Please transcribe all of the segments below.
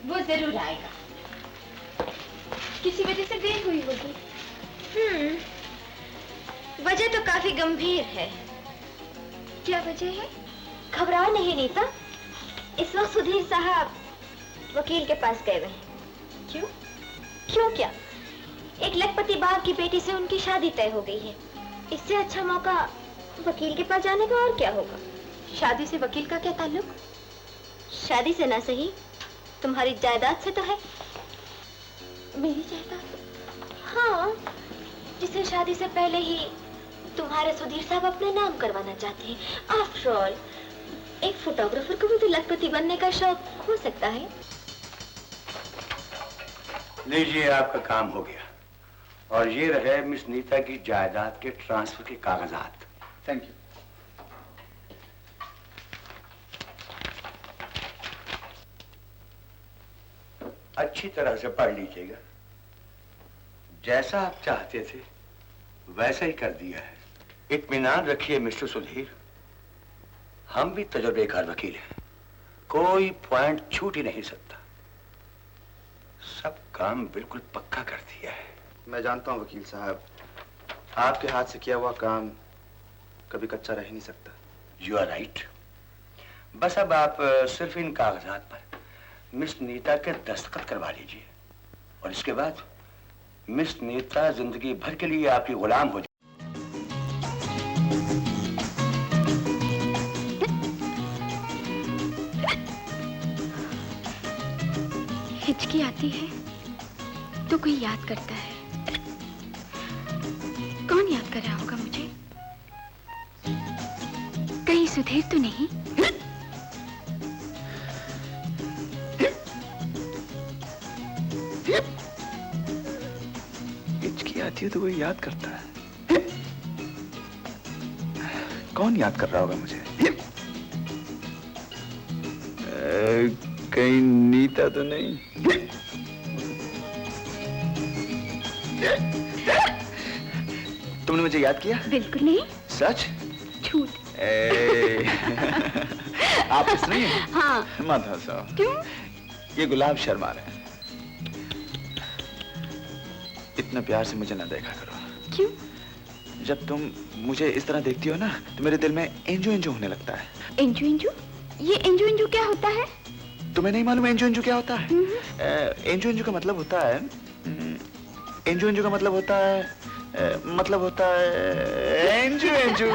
वो जरूर आएगा। किसी वजह से देर हुई होगी। वजह तो काफी गंभीर है। क्या वजह है? घबराओ नहीं नीता, इस वक्त सुधीर साहब वकील के पास गए हुए हैं। क्यों? क्यों क्या? एक लखपति बाप की बेटी से उनकी शादी तय हो गई है। इससे अच्छा मौका वकील के पास जाने का और क्या होगा। शादी से वकील का क्या ताल्लुक? शादी से ना सही, तुम्हारी जायदाद से तो है। मेरी जायदाद? हाँ, जिसे शादी से पहले ही तुम्हारे सुधीर साहब अपने नाम करवाना चाहते हैं। आफ्टर ऑल, एक फोटोग्राफर को भी तो लखपति बनने का शौक हो सकता है। लीजिए, आपका काम हो गया। और ये रहे मिस नीता की जायदाद के ट्रांसफर के कागजात। Thank you. अच्छी तरह से पढ़ लीजिएगा। जैसा आप चाहते थे वैसा ही कर दिया है। इत्मीनान रखिए मिस्टर सुधीर, हम भी तजुर्बेकार वकील हैं, कोई पॉइंट छूट ही नहीं सकता। सब काम बिल्कुल पक्का कर दिया है। मैं जानता हूँ वकील साहब, आपके हाथ से किया हुआ काम कभी कच्चा रह ही नहीं सकता। You are right. बस अब आप सिर्फ इन कागजात पर मिस नीता के दस्तखत करवा लीजिए और इसके बाद मिस नीता जिंदगी भर के लिए आपकी गुलाम हो जाए। हिचकी आती है तो कोई याद करता है। कौन याद कर रहा होगा मुझे? कहीं सुधीर तो नहीं? हिचकी आती है तो कोई याद करता है। कौन याद कर रहा होगा मुझे? कहीं नीता तो नहीं? तुमने मुझे याद किया? बिल्कुल नहीं। सच? झूठ। आप इस नहीं हैं? हाँ। मत हंसो। क्यों? ये गुलाब शर्मा रहे हैं। इतना प्यार से मुझे ना देखा करो। क्यों? जब तुम मुझे इस तरह देखती हो ना तो मेरे दिल में एंजू एंजू होने लगता है। एंजू एंजू? ये एंजू एंजू क्या होता है? तुम्हें नहीं मालूम एंजू एंजू क्या होता है? एंजू एंजू का मतलब होता है, एंजू एंजू का मतलब होता है, एंजू एंजू।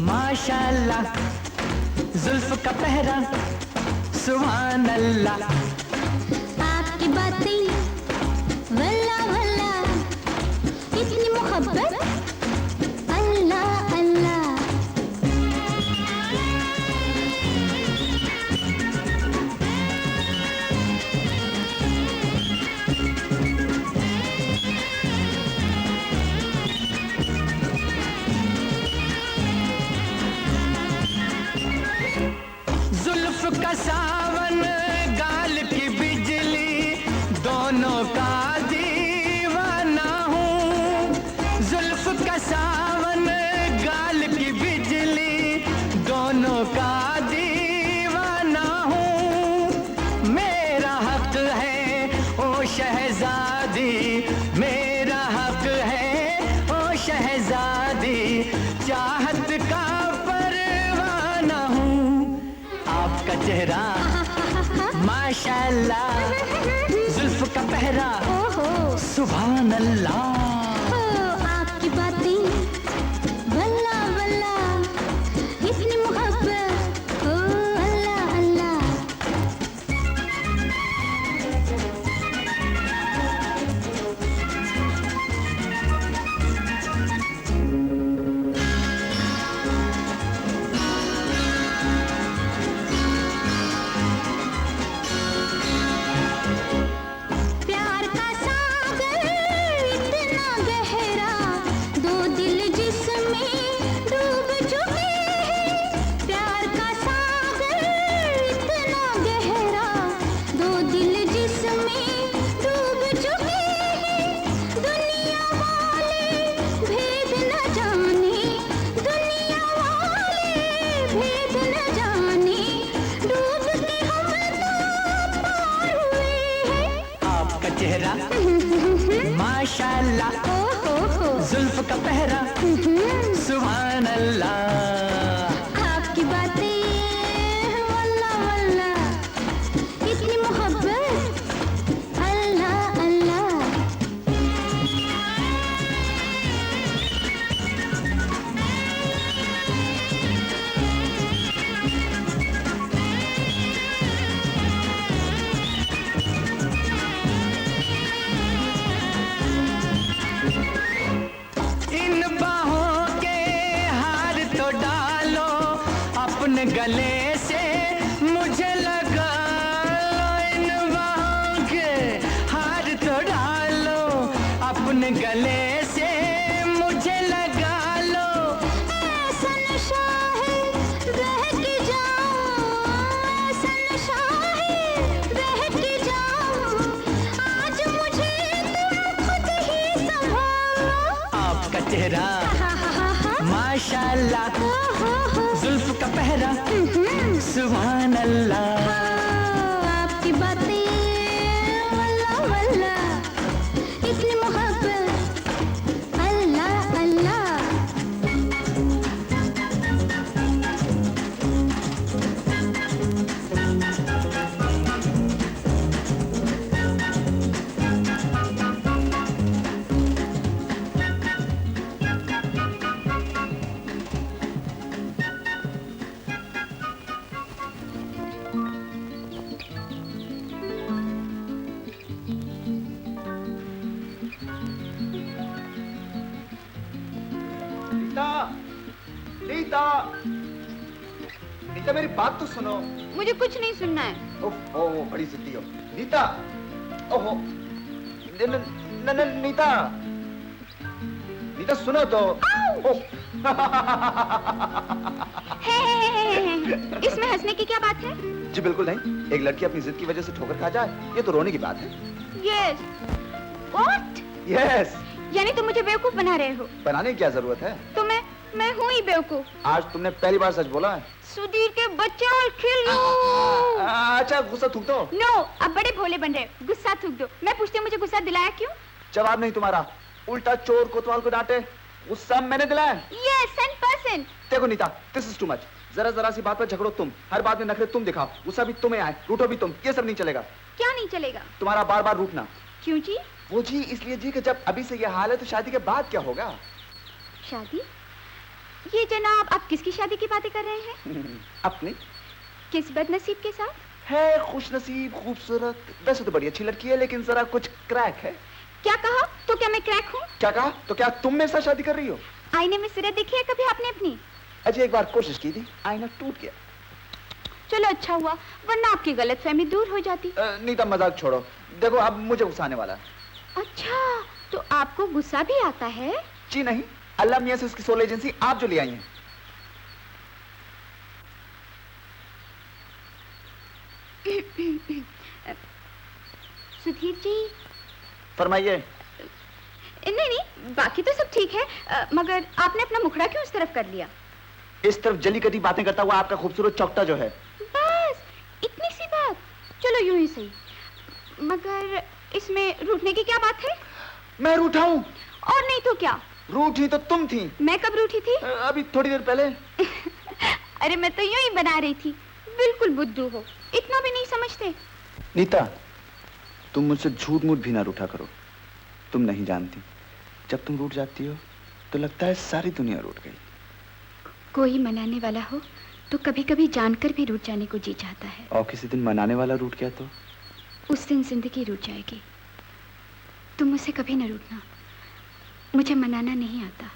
माशाल्लाह, जुल्फ का पहरा सुभान अल्लाह। आपकी बातें वल्ला वल्ला, इतनी मोहब्बत अल्लाह अल्लाह। जुल्फ का सावन गाल माशाल्लाह जुल्फ का पहरा सुभान अल्लाह आपकी बातें वल्ला वल्ला इतनी मोहब्बत ओ अल्लाह अल्लाह प्यार का सागर इतना गहरा दो दिल जिसमें डूब चुके हैं प्यार का सागर इतना गहरा दो दिल जिसमें डूब चुके हैं दुनिया वाले भेद न जाने दुनिया वाले भेद न जाने डूब के हम तो पार हुए हैं आपका चेहरा माशाल्लाह जुल्फ का पहरा सुभान अल्लाह आपकी बातें वल्ला वल्ला इतनी मोहब्बत अल्लाह अल्लाह इन बाहों के हार तो डालो अपने गले से मुझे लगा लो इन बाहों के हार तो डालो अपने गले से मुझे लगा लो ऐसा नशा है बह के जाऊं ऐसा नशा है बह के जाऊं आज मुझे तुम खुद ही संभालो आपका चेहरा माशाल्लाह जुल्फ का पहरा सुभान अल्लाह आपकी बातें वल्ला वल्ला इतनी मोहब्बत अल्लाह अल्लाह नीता नीता नीता मेरी बात तो सुनो मुझे कुछ नहीं सुनना है। उफ ओ बड़ी जिद्दी हो नीता ओहो न न न न नीता नीता सुनो तो ओह इसमें हंसने की क्या बात है? जी बिल्कुल नहीं एक लड़की अपनी जिद की वजह से ठोकर खा जाए ये तो रोने की बात है यस व्हाट यस यानी तुम मुझे बेवकूफ बना रहे हो? बनाने की क्या जरूरत है तो मैं हूँ ही बेवकूफ। आज तुमने पहली बार सच बोला है सुधीर के बच्चे और खिल्लू। अच्छा गुस्सा थूक दो नो अब बड़े भोले बन रहे हो। गुस्सा थूक दो। मैं पूछती हूँ मुझे गुस्सा दिलाया क्यों? जवाब नहीं तुम्हारा उल्टा चोर कोतवाल को डांटे गुस्सा मैंने दिलाया यस 100%। देखो Neeta this is too much जरा जरा सी बात पर झगड़ो तुम हर बात में नखरे तुम दिखाओ गुस्सा भी तुम्हें आए रूठो भी तुम ये सब नहीं चलेगा क्या नहीं चलेगा? तुम्हारा बार बार रूठना क्यों जी? वो जी इसलिए जी कि जब अभी से ये हाल है तो शादी के बाद क्या होगा शादी? ये जनाब आप किसकी शादी की बातें कर रहे हैं? अपनी किस बदनसीब के साथ? है खुश नसीब खूबसूरत वैसे तो बड़ी अच्छी लड़की है लेकिन जरा कुछ क्रैक है क्या कहा? तो क्या मैं क्रैक हूँ? क्या कहा तो क्या तुम मेरे साथ शादी कर रही हो आईने में सिरे देखी है कभी आपने अपनी? अजय एक बार कोशिश की थी आईना टूट गया चलो अच्छा हुआ वरना आपकी गलतफहमी दूर हो जाती। नीता मजाक छोड़ो देखो अब मुझे गुस्सा आने वाला है अच्छा तो आपको गुस्सा भी आता है? जी नहीं अल्लाह मियां से उसकी सोल एजेंसी आप जो ले आई हैं सुधीर जी फरमाइए नहीं नहीं बाकी तो सब ठीक है मगर आपने अपना मुखड़ा क्यों इस तरफ कर लिया? इस तरफ जली कटी बातें करता हुआ आपका खूबसूरत चौकटा जो है बस इतनी सी बात चलो यूं ही सही मगर इसमें रूठने की क्या बात है? मैं रूठा हूँ और नहीं तो क्या रूठी तो तुम थी मैं कब रूठी थी? अभी थोड़ी देर पहले अरे मैं तो यूं ही बना रही थी बिल्कुल बुद्धू हो इतना भी नहीं समझते नीता, तुम मुझसे झूठ मूठ भी ना रूठा करो। तुम नहीं जानती, जब तुम रूठ जाती हो तो लगता है सारी दुनिया रूठ गई। कोई मनाने वाला हो तो कभी कभी जानकर भी रूठ जाने को जी चाहता है। और किसी दिन मनाने वाला रूठ गया तो? उस दिन जिंदगी रूठ जाएगी। तुम मुझसे कभी न रूठना, मुझे मनाना नहीं आता।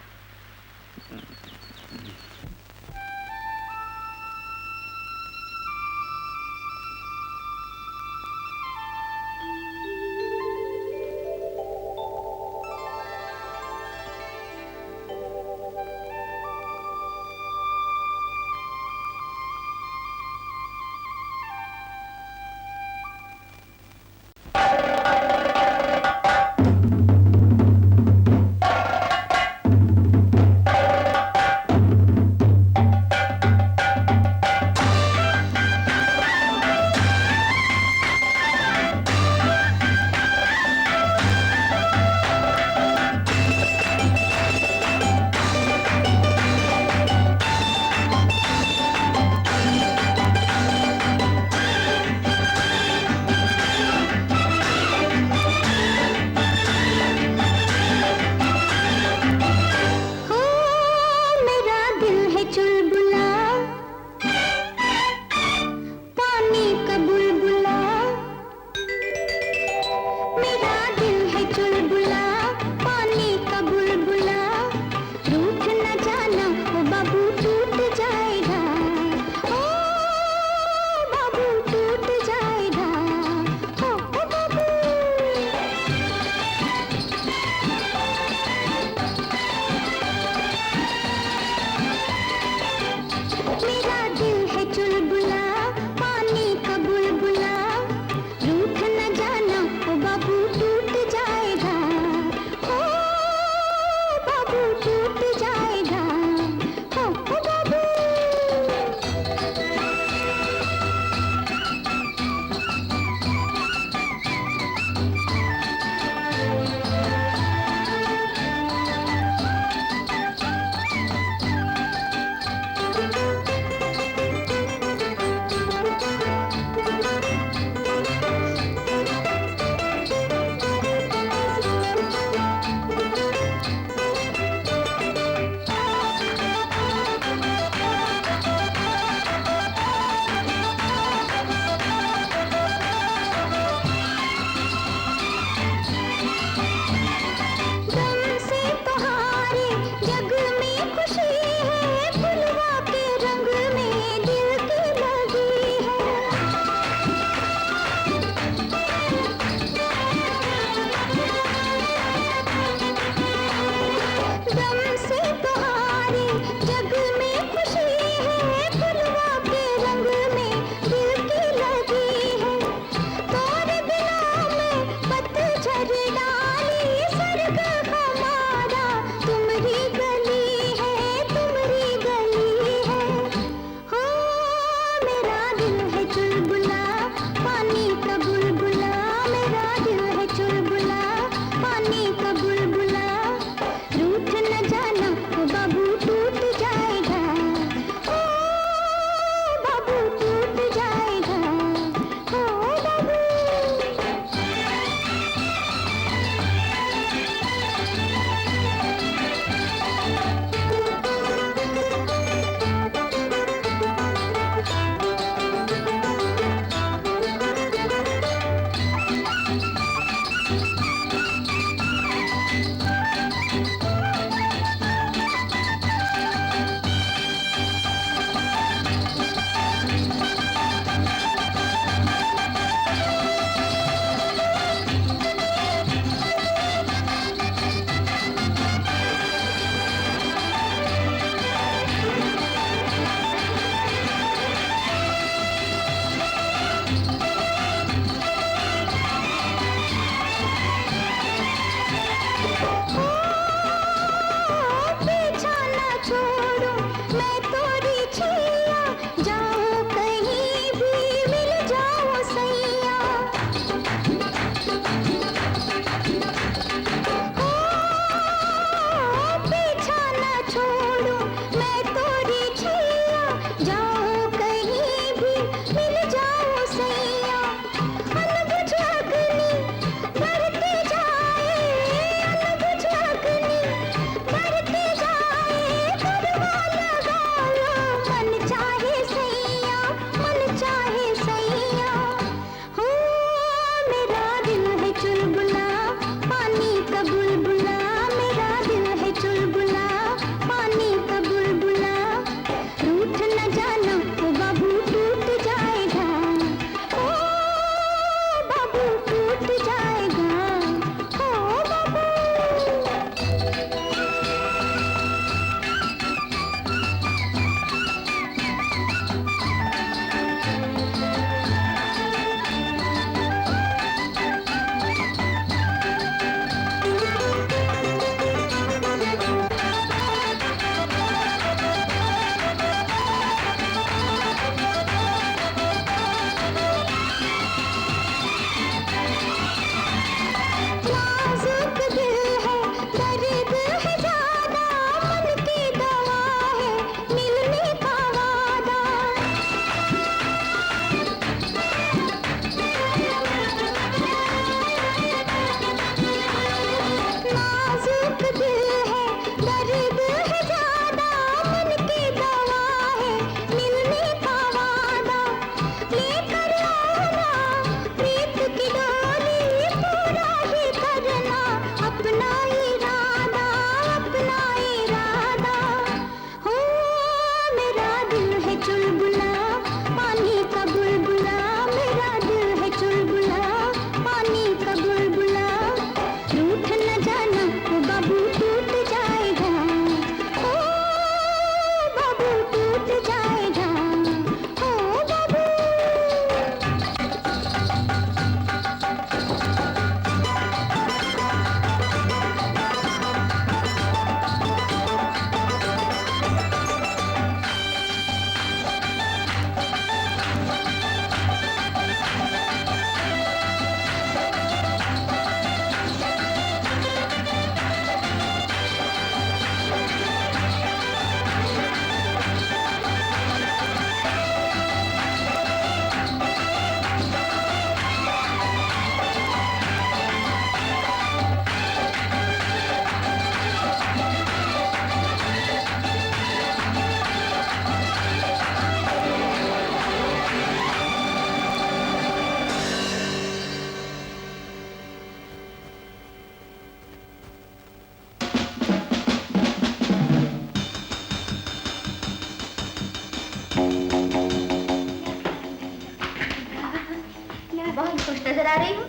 नजर आ रही हूँ?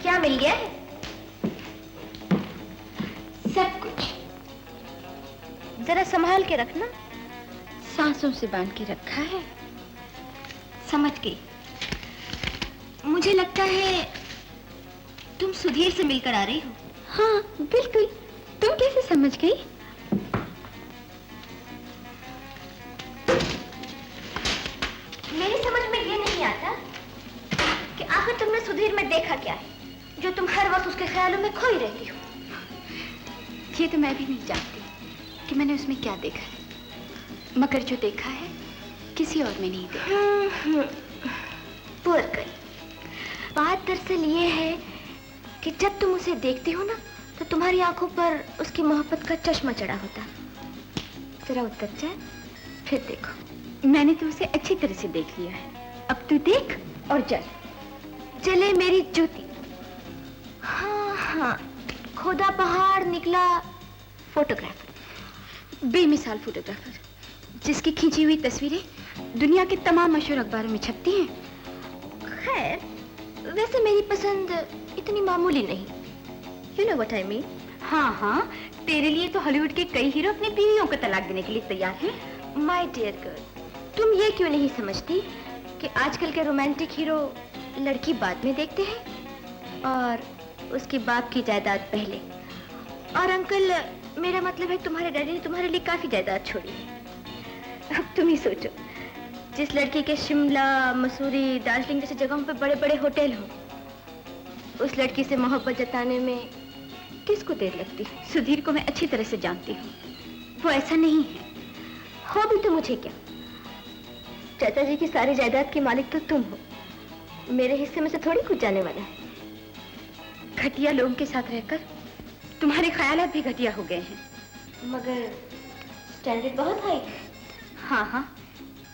क्या मिल गया है? सब कुछ। जरा संभाल के रखना। सांसों से बांध के रखा है। समझ गई। मुझे लगता है तुम सुधीर से मिलकर आ रही हो। हाँ बिल्कुल। तुम कैसे समझ गई? मेरी समझ में ये नहीं आता कि आखिर तुमने सुधीर में देखा क्या है जो तुम हर वक्त उसके ख्यालों में खोई रहती हो। ये तो मैं भी नहीं जानती कि मैंने उसमें क्या देखा है, मगर जो देखा है किसी और में नहीं देखा। Poor girl. बात दरअसल ये है कि जब तुम उसे देखती हो ना तो तुम्हारी आंखों पर उसकी मोहब्बत का चश्मा चढ़ा होता। जरा उतर जाए फिर देखो। मैंने तो उसे अच्छी तरह से देख लिया है, अब तू देख और जल। जले मेरी जूती। हाँ हाँ, खुदा पहाड़ निकला फोटोग्राफर। बेमिसाल फोटोग्राफर, जिसकी खींची हुई तस्वीरें दुनिया के तमाम मशहूर अखबारों में छपती हैं। खैर, वैसे मेरी पसंद इतनी मामूली नहीं। You know what I mean? हाँ हाँ, तेरे लिए तो हॉलीवुड के कई हीरो अपनी बीवियों को तलाक देने के लिए तैयार हैं। My dear girl, तुम ये क्यों नहीं समझती कि आजकल के रोमांटिक हीरो लड़की बाद में देखते हैं और उसके बाप की जायदाद पहले। और अंकल, मेरा मतलब है तुम्हारे डैडी ने तुम्हारे लिए काफी जायदाद छोड़ी है। अब तुम ही सोचो, जिस लड़की के शिमला, मसूरी, दार्जिलिंग जैसी जगहों पे बड़े बड़े होटल हो, उस लड़की से मोहब्बत जताने में किसको देर लगती है? सुधीर को मैं अच्छी तरह से जानती हूँ, वो ऐसा नहीं है। हो भी तो मुझे क्या, चाचा जी की सारी जायदाद के मालिक तो तुम हो, मेरे हिस्से में से थोड़ी कुछ जाने वाला है। घटिया लोगों के साथ रहकर तुम्हारे ख्यालात भी घटिया हो गए हैं। मगर स्टैंडर्ड बहुत हाई। हाँ हाँ,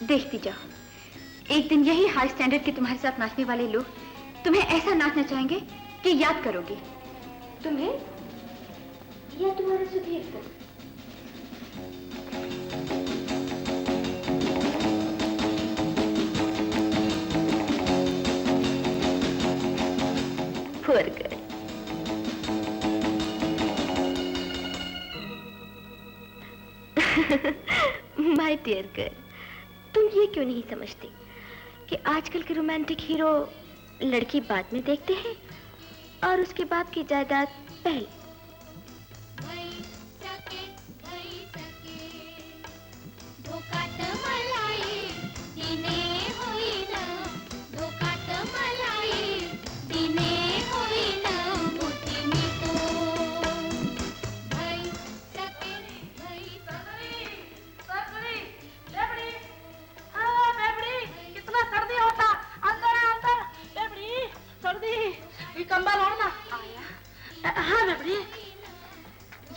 देखती जाओ, एक दिन यही हाई स्टैंडर्ड के तुम्हारे साथ नाचने वाले लोग तुम्हें ऐसा नाचना चाहेंगे कि याद करोगे। तुम्हें या तुम्हारे सुधीर को? Poor girl. My dear girl, तुम ये क्यों नहीं समझती कि आजकल के रोमांटिक हीरो लड़की बाद में देखते हैं और उसके बाप की जायदाद पहले। कंबल ओढ़ना। हाँ बेबड़ी,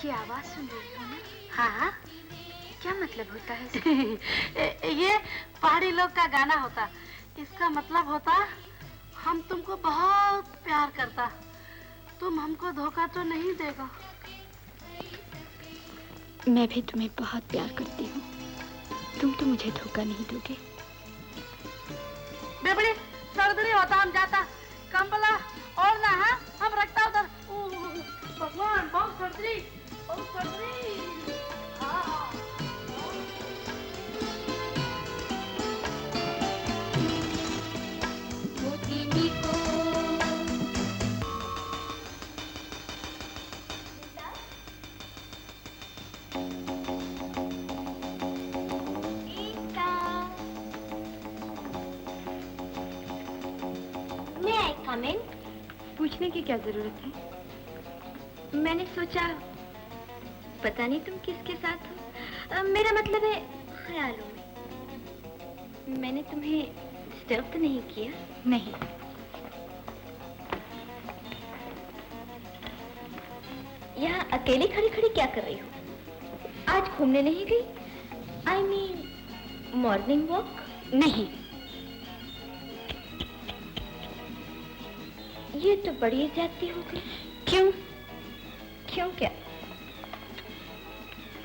ये आवाज सुन रही हो ना? हाँ। क्या मतलब होता है इसका? ये पहाड़ी लोग का गाना होता। इसका मतलब होता, हम तुमको बहुत प्यार करता, तुम हमको धोखा तो नहीं देगा। मैं भी तुम्हें बहुत प्यार करती हूँ, तुम तो मुझे धोखा नहीं दोगे। बेबड़ी, सर्दी होता, हम जाता कंबला और ना। हाँ, हम रखता उधर। भगवान, बहुत सर्दी, बहुत सर्दी। हाँ। पूछने की क्या जरूरत है? मैंने सोचा, पता नहीं तुम किसके साथ हो। मेरा मतलब है ख्यालों में। मैंने तुम्हें डिस्टर्ब तो नहीं किया? नहीं। यहाँ अकेली खड़ी खड़ी क्या कर रही हो? आज घूमने नहीं गई? I mean, morning walk? नहीं। ये तो बड़ी ज्यादती हो गई। क्यों? क्यों क्या?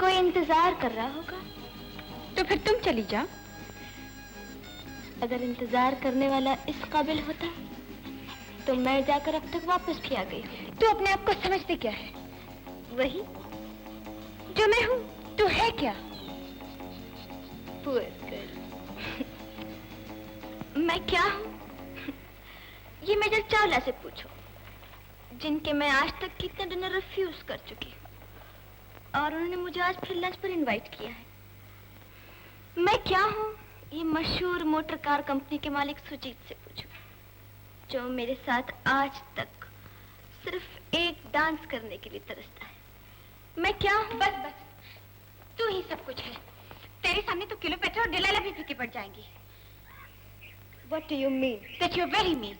कोई इंतजार कर रहा होगा। तो फिर तुम चली जाओ। अगर इंतजार करने वाला इस काबिल होता तो मैं जाकर अब तक वापस भी आ गई होती। तू अपने आप को समझती क्या है? वही जो मैं हूँ तू है क्या? Poor girl. मैं क्या हूँ? ये मेजर चावला से पूछो, जिनके मैं आज तक कितने डिनर रिफ्यूज कर चुकी हूँ और उन्होंने मुझे आज फिर लंच पर इनवाइट किया है। मैं क्या हूँ? ये मशहूर मोटर कार कंपनी के मालिक सुजीत से पूछो, जो मेरे साथ आज तक सिर्फ एक डांस करने के लिए तरसता है। मैं क्या हूँ? बस बस, तू ही सब कुछ है। तेरे सामने तो क्लियोपेट्रा और डिलाइला भी फीकी पड़ जाएंगी। What do you mean? That you're very mean.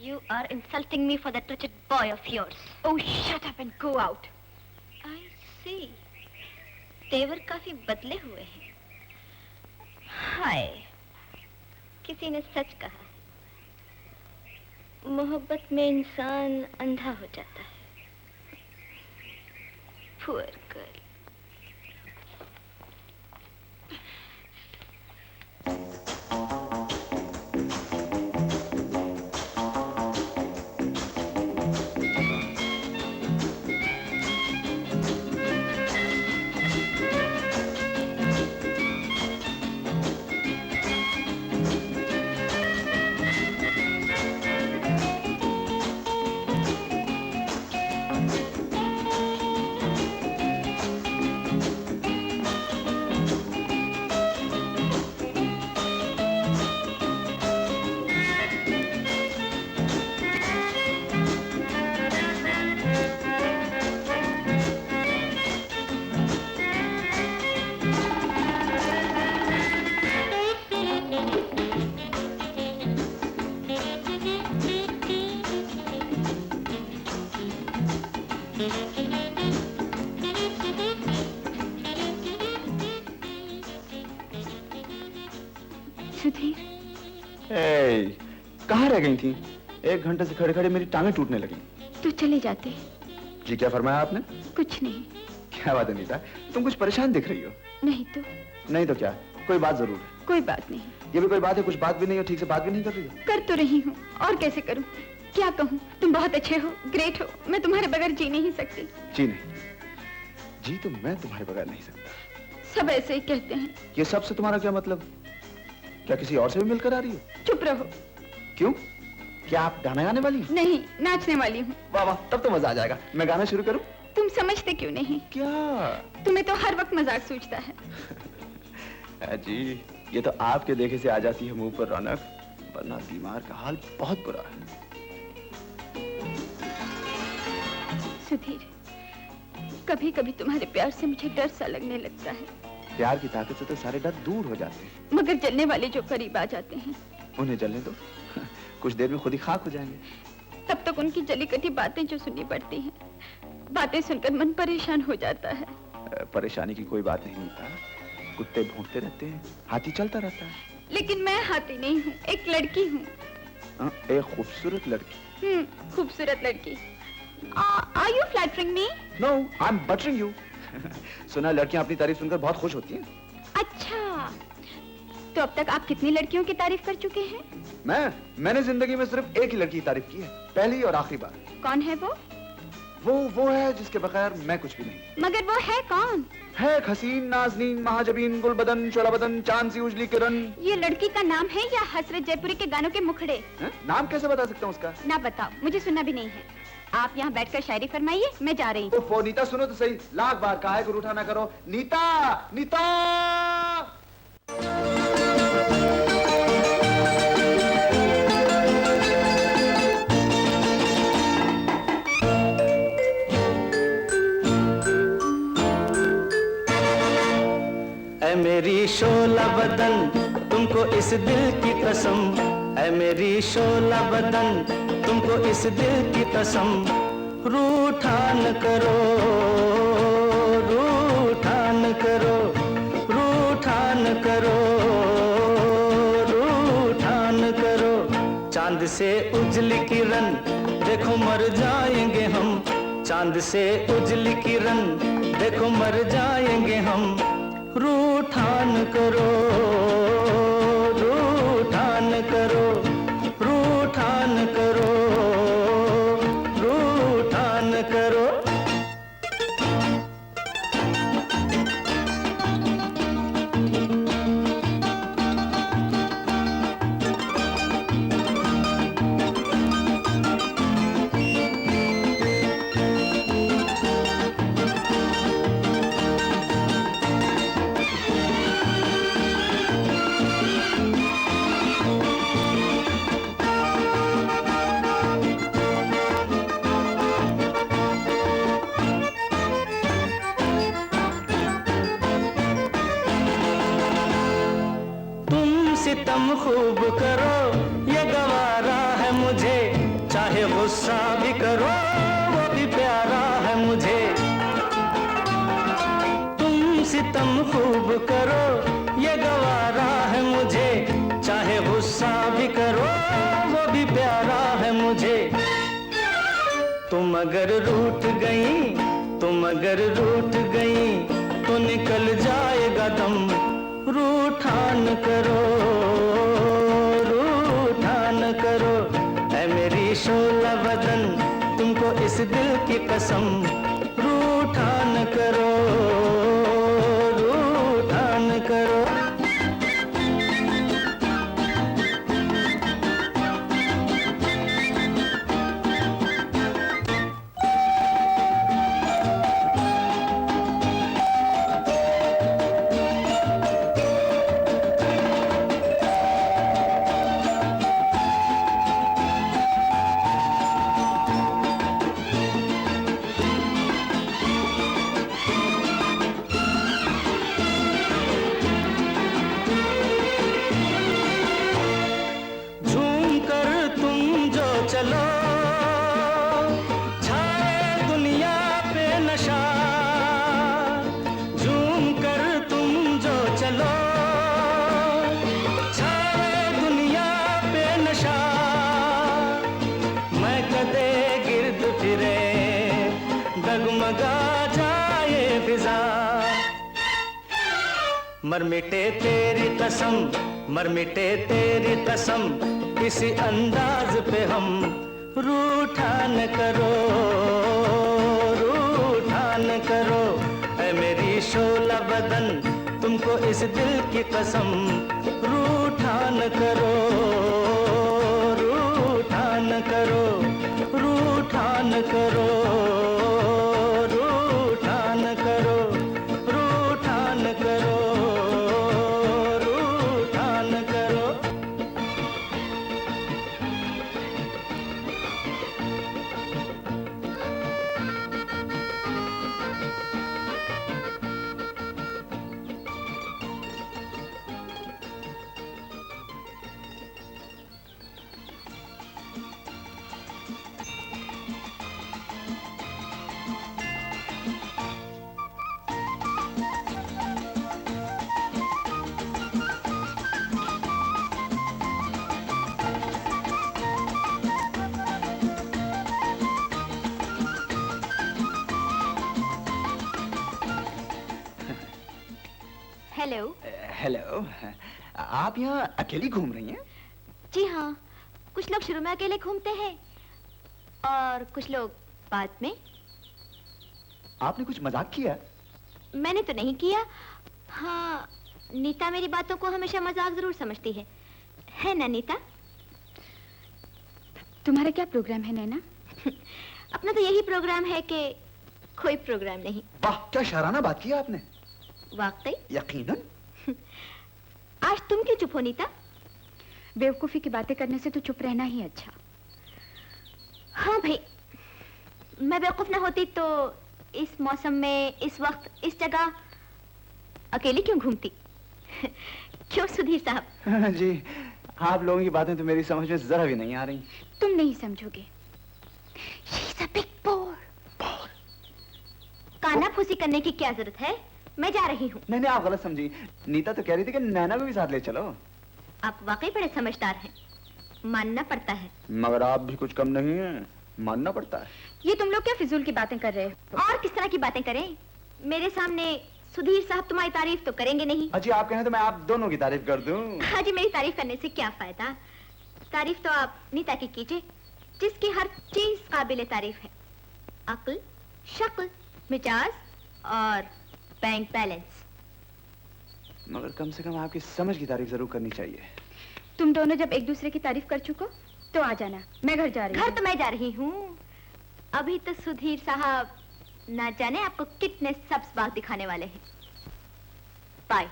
You are insulting me for that wretched boy of yours. Oh, shut up and go out. I see. तेवर काफी बदले हुए हैं। हाय, किसी ने सच कहा है, मोहब्बत में इंसान अंधा हो जाता है। Poor girl. सुधीर, कहाँ रह गई थी? 1 घंटे से खड़े खड़े मेरी टांगें टूटने लगी। तू चले जाते। जी क्या फरमाया आपने? कुछ नहीं। क्या बात है नीता, तुम कुछ परेशान दिख रही हो। नहीं तो? नहीं तो क्या, कोई बात जरूर है। कोई बात नहीं। ये भी कोई बात है? कुछ बात भी नहीं हो, ठीक से बात भी नहीं कर रही हो। कर तो रही हूँ, और कैसे करूँ? क्या कहूँ? तुम बहुत अच्छे हो, ग्रेट हो, मैं तुम्हारे बगैर जी नहीं सकती। जी नहीं, जी तो मैं तुम्हारे बगैर नहीं सकता। सब ऐसे ही कहते हैं। ये सब से तुम्हारा क्या मतलब? क्या किसी और से भी मिलकर आ रही हो? चुप रहो। क्यों? क्या आप गाना गाने वाली हो? नहीं, नाचने वाली हूँ। वाह वाह, तब तो मजा आ जाएगा। मैं गाना शुरू करूँ? तुम समझते क्यों नहीं? क्या? तुम्हें तो हर वक्त मजाक सूझता है। जी, ये तो आपके देखे से आ जाती है मुंह पर रौनक, वरना बीमार का हाल बहुत बुरा है। सुधीर, कभी कभी तुम्हारे प्यार से मुझे डर सा लगने लगता है। प्यार की ताकत से तो सारे डर दूर हो जाते हैं, मगर जलने वाले जो करीब आ जाते हैं, उन्हें जलने दो। कुछ देर में खुद ही खाक हो जाएंगे। तब तक उनकी जली कटी बातें जो सुननी पड़ती हैं, बातें सुनकर मन परेशान हो जाता है। परेशानी की कोई बात नहीं होता, कुत्ते भौंकते रहते हैं, हाथी चलता रहता है। लेकिन मैं हाथी नहीं हूँ, एक लड़की हूँ। एक खूबसूरत लड़की। खूबसूरत लड़की। Are you flattering me? No, I'm buttering you. सुना लड़कियां अपनी तारीफ सुनकर बहुत खुश होती हैं। अच्छा, तो अब तक आप कितनी लड़कियों की तारीफ कर चुके हैं? मैंने जिंदगी में सिर्फ एक ही लड़की की तारीफ की है, पहली और आखिरी बार। कौन है वो? वो है जिसके बगैर मैं कुछ भी नहीं। मगर वो है कौन? है एक हसीन नाज़नीन महाजबीन गुलबदन शोलाबदन चांद सी उजली किरण। ये लड़की का नाम है या हसरत जयपुरी के गानों के मुखड़े? नाम कैसे बता सकता हूँ उसका? ना बताओ, मुझे सुनना भी नहीं है। आप यहाँ बैठकर शायरी फरमाइए, मैं जा रही हूँ। वो नीता सुनो तो सही, लाख बार कहा है कि रूठा ना करो। नीता, नीता। ऐ मेरी शोला बदन तुमको इस दिल की कसम, ऐ मेरी शोला बदन तुमको इस दिल की कसम, रूठा न करो, रूठा न करो, रूठा न करो, रूठा न करो। चांद से उजली किरण देखो मर जाएंगे हम, चांद से उजली किरण देखो मर जाएंगे हम, रूठा न करो, सितम खूब करो ये गवारा है मुझे, चाहे गुस्सा भी करो वो भी प्यारा है मुझे। तुम सितम खूब करो ये गवारा है मुझे, चाहे गुस्सा भी करो वो भी प्यारा है मुझे। तुम अगर रूठ गई, तुम अगर रूठ गई तो निकल जाएगा दम। रूठान करो, रूठान करो, ऐ मेरी शोला बदन तुमको इस दिल की कसम। रूठान करो, रूठान करो। चलो छाए दुनिया पे नशा, झूम कर तुम जो चलो छाए दुनिया पे नशा। मैं कदे गिर्द फिरे डगमगा जाए फिजा, मर मिटे तेरी कसम, मर मिटे तेरी कसम, इसी अंदाज पे हम। रूठान करो, रूठान करो, ऐ मेरी शोला बदन तुमको इस दिल की कसम। रूठान करो, रूठान करो, रूठान करो, रूठान करो, रूठान करो, रूठान करो। हेलो। हेलो, आप यहाँ अकेली घूम रही हैं? जी हाँ, कुछ लोग शुरू में अकेले घूमते हैं और कुछ लोग बाद में। आपने कुछ मजाक किया? मैंने तो नहीं किया। हाँ, नीता मेरी बातों को हमेशा मजाक जरूर समझती है ना नीता? तुम्हारा क्या प्रोग्राम है नैना? अपना तो यही प्रोग्राम है कि कोई प्रोग्राम नहीं। वाह, क्या शाराना बात की आपने। वाकई? यकीनन। आज तुम क्यों चुप हो नीता? बेवकूफी की बातें करने से तो चुप रहना ही अच्छा। हाँ भाई, मैं बेवकूफ ना होती तो इस मौसम में इस वक्त इस जगह अकेली क्यों घूमती? क्यों सुधीर साहब? जी, आप लोगों की बातें तो मेरी समझ में जरा भी नहीं आ रही। तुम नहीं समझोगे। She's a big bore. काना फूसी करने की क्या जरूरत है? मैं जा रही हूँ। नहीं, आप गलत समझी। नीता तो कह रही थी कि नैना को भी साथ ले चलो। आप वाकई बड़े समझदार हैं, मानना पड़ता है। मगर आप भी कुछ कम नहीं है, मानना पड़ता है। ये तुम लोग क्या फिजूल की बातें कर रहे हो? और किस तरह की बातें करें? मेरे सामने सुधीर साहब तुम्हारी तारीफ तो करेंगे नहीं। अजी, आप कहें तो मैं आप दोनों की तारीफ कर दूं। हाँ जी, मेरी तारीफ करने से क्या फायदा? तारीफ तो आप नीता की कीजिए, जिसकी हर चीज काबिल तारीफ है। अक्ल, शक्ल, मिजाज और बैंक बैलेंस। मगर कम से कम आपकी समझ की तारीफ जरूर करनी चाहिए। तुम दोनों जब एक दूसरे की तारीफ कर चुको तो आ जाना, मैं घर जा रही हूँ। घर तो मैं जा रही हूँ। अभी तो सुधीर साहब ना जाने आपको कितने सब्ज बाग दिखाने वाले हैं। बाय।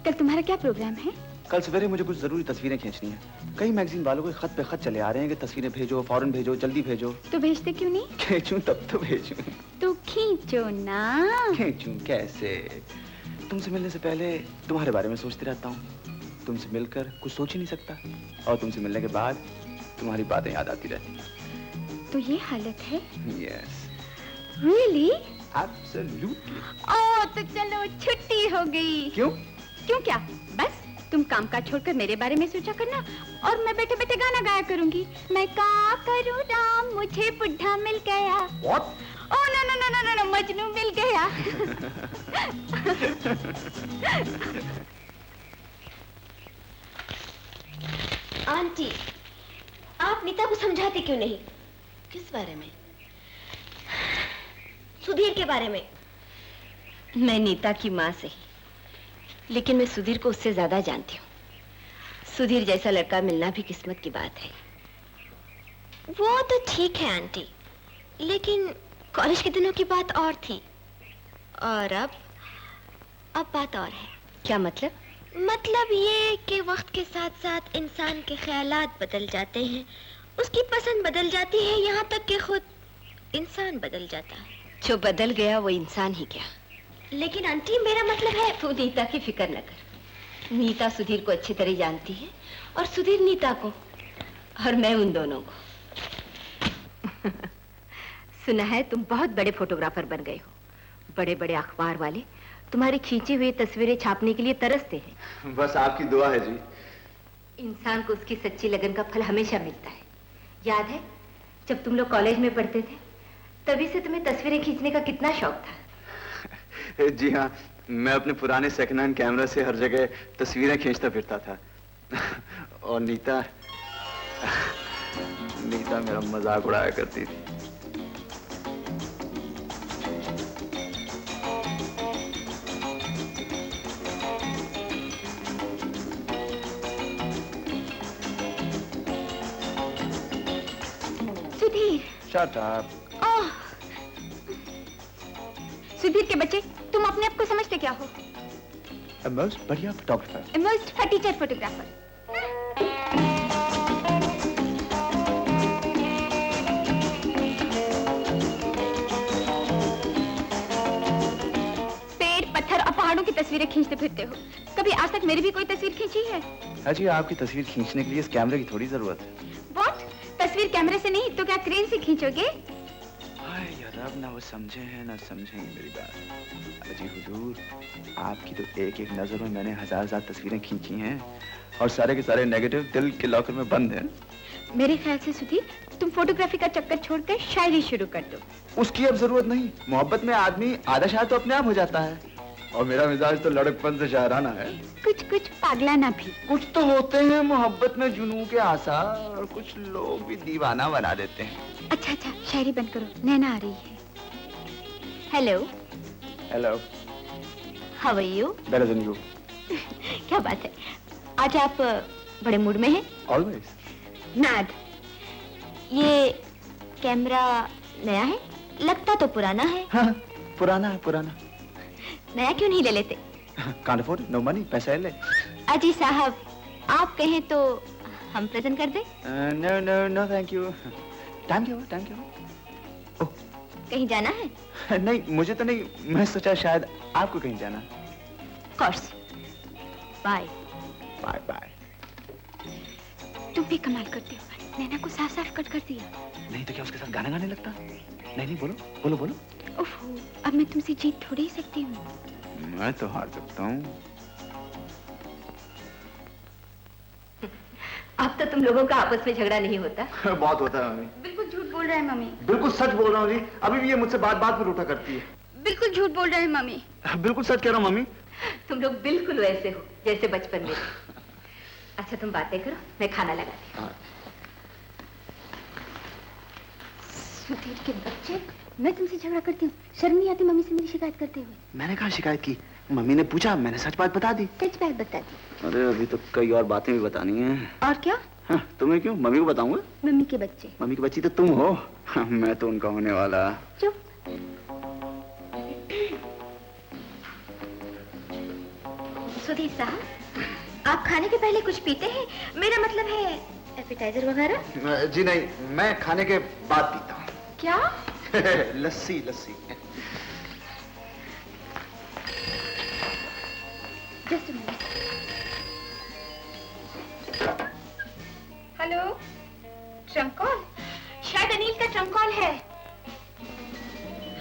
कल तुम्हारा क्या प्रोग्राम है? कल सवेरे मुझे कुछ जरूरी तस्वीरें खींचनी है। कई मैगजीन वालों के खत पे खत चले आ रहे हैं कि तस्वीरें भेजो, फौरन भेजो, जल्दी भेजो। तो भेजते क्यों नहीं? खींचूं तब तो भेजूं। तो खींचो ना। खींचूं कैसे? तुमसे मिलने से पहले तुम्हारे बारे में सोचते रहता हूँ। तुमसे मिलकर कुछ सोच ही नहीं सकता, और तुमसे मिलने के बाद तुम्हारी बातें याद आती रहती। तो ये हालत है? Yes, really? एब्सोल्युटली। ओह, तो चलो छुट्टी हो गई। क्यों? क्यों क्या? बस तुम काम काज छोड़कर मेरे बारे में सोचा करना, और मैं बैठे बैठे गाना गाया करूंगी। मैं का करूं राम, मुझे बुढ़ा मिल गया। What? Oh no no no no no, Majnu मिल गया। आंटी, आप नीता को समझाती क्यों नहीं? किस बारे में? सुधीर के बारे में। मैं नीता की माँ से, लेकिन मैं सुधीर को उससे ज्यादा जानती हूँ। सुधीर जैसा लड़का मिलना भी किस्मत की बात है। वो तो ठीक है आंटी, लेकिन कॉलेज के दिनों की बात और थी, और अब बात और है। क्या मतलब? मतलब ये कि वक्त के साथ साथ इंसान के ख्यालात बदल जाते हैं, उसकी पसंद बदल जाती है, यहाँ तक कि खुद इंसान बदल जाता है। जो बदल गया वो इंसान ही क्या। लेकिन आंटी, मेरा मतलब है। तू नीता की फिक्र न कर। नीता सुधीर को अच्छी तरह जानती है, और सुधीर नीता को, और मैं उन दोनों को। सुना है तुम बहुत बड़े फोटोग्राफर बन गए हो। बड़े बड़े अखबार वाले तुम्हारी खींची हुई तस्वीरें छापने के लिए तरसते हैं। बस आपकी दुआ है जी। इंसान को उसकी सच्ची लगन का फल हमेशा मिलता है। याद है जब तुम लोग कॉलेज में पढ़ते थे, तभी से तुम्हें तस्वीरें खींचने का कितना शौक था। जी हाँ, मैं अपने पुराने सेकंड हैंड कैमरा से हर जगह तस्वीरें खींचता फिरता था। और नीता मेरा मजाक उड़ाया करती थी। सुधीर। Shut up. ओह, सुधीर के बच्चे, तुम अपने आप को समझते क्या हो? A most बढ़िया फोटोग्राफर। मोस्ट फटीचर फोटोग्राफर। पेड़, पत्थर और पहाड़ों की तस्वीरें खींचते फिरते हो। कभी आज तक मेरी भी कोई तस्वीर खींची है? अजी, आपकी तस्वीर खींचने के लिए इस कैमरे की थोड़ी जरूरत है। What? तस्वीर कैमरे से नहीं तो क्या क्रेन से खींचोगे? हाय यार, अब ना वो समझे हैं ना समझेंगे मेरी बात। अजी हुजूर, आपकी तो एक एक नजर में मैंने हजार तस्वीरें खींची हैं, और सारे के सारे नेगेटिव दिल के लॉकर में बंद हैं। मेरे ख्याल से सुधीर, तुम फोटोग्राफी का चक्कर छोड़कर शायरी शुरू कर दो। उसकी अब जरूरत नहीं। मोहब्बत में आदमी आधा शायर तो अपने आप हो जाता है, और मेरा मिजाज तो लड़कपन से शायराना है। कुछ कुछ पागलाना भी। कुछ तो होते हैं मोहब्बत में जुनून के आसार, और कुछ लोग भी दीवाना बना देते हैं। अच्छा अच्छा, शायरी बंद करो, नैना आ रही है। Hello. Hello. How are you? Better than you. क्या बात है, आज आप बड़े मूड में हैं? ऑलवेज। नाद, ये कैमरा नया है? लगता तो पुराना है। हाँ, पुराना है, पुराना। नया क्यों नहीं ले लेते? Can't afford it, no money, पैसा है ले। अजी साहब, आप कहें तो हम प्रेजेंट कर दें? No no no thank you. Time क्या हुआ, टाइम क्या हुआ? कहीं जाना है? नहीं, मुझे तो नहीं, मैं सोचा शायद आपको कहीं जाना। कोर्स। बाय। Bye bye. तुम भी कमाल करते हो, नैना को साफ साफ कट कर दिया। नहीं तो क्या उसके साथ गाना गाने लगता? नहीं नहीं, बोलो बोलो बोलो। ओहो, अब मैं तुमसे जीत थोड़ी ही सकती हूँ। मैं तो हार सकता हूँ। अब तो तुम लोगों का आपस में झगड़ा नहीं होता। बहुत होता है मम्मी। बिल्कुल झूठ बोल रहा है मम्मी। बिल्कुल सच बोल रहा हूँ जी, अभी भी ये मुझसे बात बात पर रूठा करती है। बिल्कुल झूठ बोल रहा है मम्मी। बिल्कुल सच कह रहा हूँ मम्मी। तुम लोग बिल्कुल वैसे हो जैसे बचपन में थे। अच्छा तुम बातें करो, मैं खाना लगाती हूँ। सुधीर के बच्चे, मैं तुमसे झगड़ा करती हूँ, शर्म नहीं आती मम्मी से मेरी शिकायत करते हुए? मैंने कहाँ शिकायत की? मम्मी ने पूछा, मैंने सच बात बता दी। सच बात बता दी। अरे अभी तो कई और बातें भी बतानी हैं। और क्या? हाँ, तुम्हें क्यों? मम्मी को बताऊंगा। मम्मी के बच्चे। मम्मी की बच्ची तो तुम हो। हाँ, मैं तो उनका होने वाला। चुप। सुधीर साहब, आप खाने के पहले कुछ पीते हैं? मेरा मतलब है एपेटाइजर वगैरह। जी नहीं, मैं खाने के बाद पीता हूँ। क्या? Lassi lassi. Just hello, trunk call? शायद अनिल का ट्रंक कॉल है।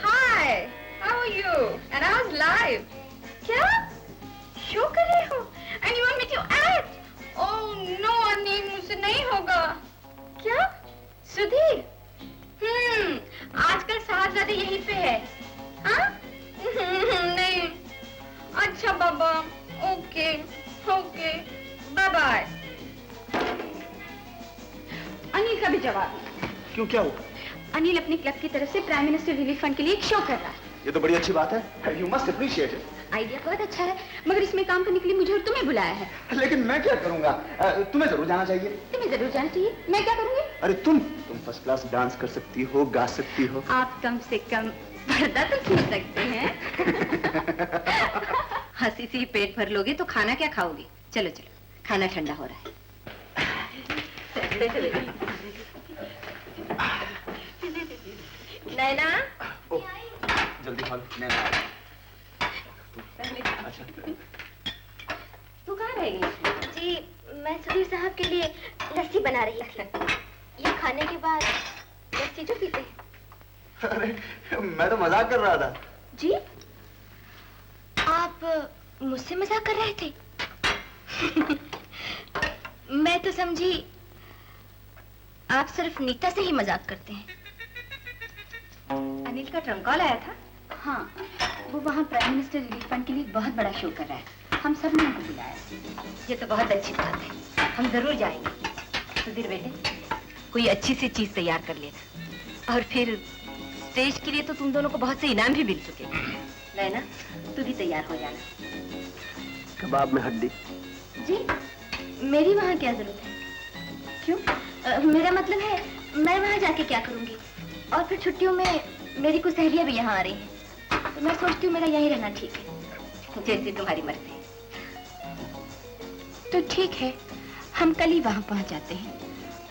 Hi, how are you? And I was live. क्या? शो कर रहे हो? And you want me to act? Oh no Anil, मुझसे नहीं होगा। क्या? सुधीर? आजकल साहबजादे यहीं पे है। हाँ? नहीं। अच्छा बाबा, okay okay, bye bye. Anil का भी जवाब नहीं। क्यों, क्या हुआ? अनिल अपने क्लब की तरफ से प्राइम मिनिस्टर रिलीफ फंड के लिए एक शो कर रहा है। ये तो बड़ी अच्छी बात है। You must appreciate it. Idea बहुत अच्छा है, मगर इसमें काम करने के लिए मुझे और तुम्हें बुलाया है। लेकिन मैं क्या करूंगा? तुम्हें जरूर जाना चाहिए। तुम्हें जरूर जाना चाहिए। मैं क्या करूंगी? अरे तुम फर्स्ट क्लास डांस कर सकती हो, गा सकती हो। आप कम से कम पर्दा तो खींच सकते हैं। हंसी से ही पेट भर लोगे तो खाना क्या खाओगे? चलो चलो, खाना ठंडा हो रहा है। नैना, जल्दी खोल। अच्छा, तू कहाँ रह गई? जी, मैं सुधीर साहब के लिए लस्सी बना रही थी। ये खाने के बाद लस्सी जो पीते हैं। अरे मैं तो मजाक कर रहा था। जी? आप मुझसे मजाक कर रहे थे? मैं तो समझी आप सिर्फ नीता से ही मजाक करते हैं। अनिल का ट्रंक कॉल आया था? हाँ, वो वहाँ प्राइम मिनिस्टर रिलीफ फंड के लिए बहुत बड़ा शो कर रहा है। हम सब ने उनको बुलाया है। ये तो बहुत अच्छी बात है, हम जरूर जाएंगे। सुधीर बेटे, कोई अच्छी सी चीज तैयार कर लेना, और फिर स्टेज के लिए तो तुम दोनों को बहुत से इनाम भी मिल चुके हैं। नैना, तू भी तैयार हो जाना। कबाब में हड्डी। जी, मेरी वहाँ क्या जरूरत है? क्यों? मेरा मतलब है मैं वहाँ जाके क्या करूँगी? और फिर छुट्टियों में मेरी कुछ सहेलियाँ भी यहाँ आ रही हैं, तो मैं सोचती हूँ मेरा यहीं रहना ठीक है। जैसे तुम्हारी मर्जी। तो ठीक है, हम कल ही वहाँ पहुँच जाते हैं।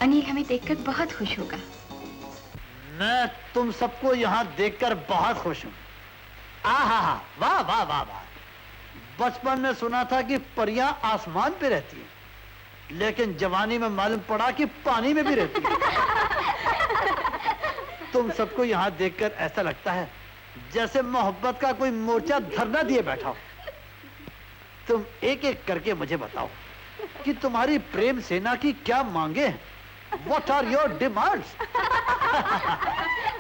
अनिल हमें देखकर बहुत खुश होगा। मैं तुम सबको यहाँ देखकर बहुत खुश हूँ। आहा, वाह वाह वाह वाह। बचपन में सुना था कि परियां आसमान पे रहती हैं, लेकिन जवानी में मालूम पड़ा कि पानी में भी रहती है। तुम सबको यहाँ देखकर ऐसा लगता है जैसे मोहब्बत का कोई मोर्चा धरना दिए बैठा हो। तुम एक एक करके मुझे बताओ कि तुम्हारी प्रेम सेना की क्या मांगे हैं? What are your demands?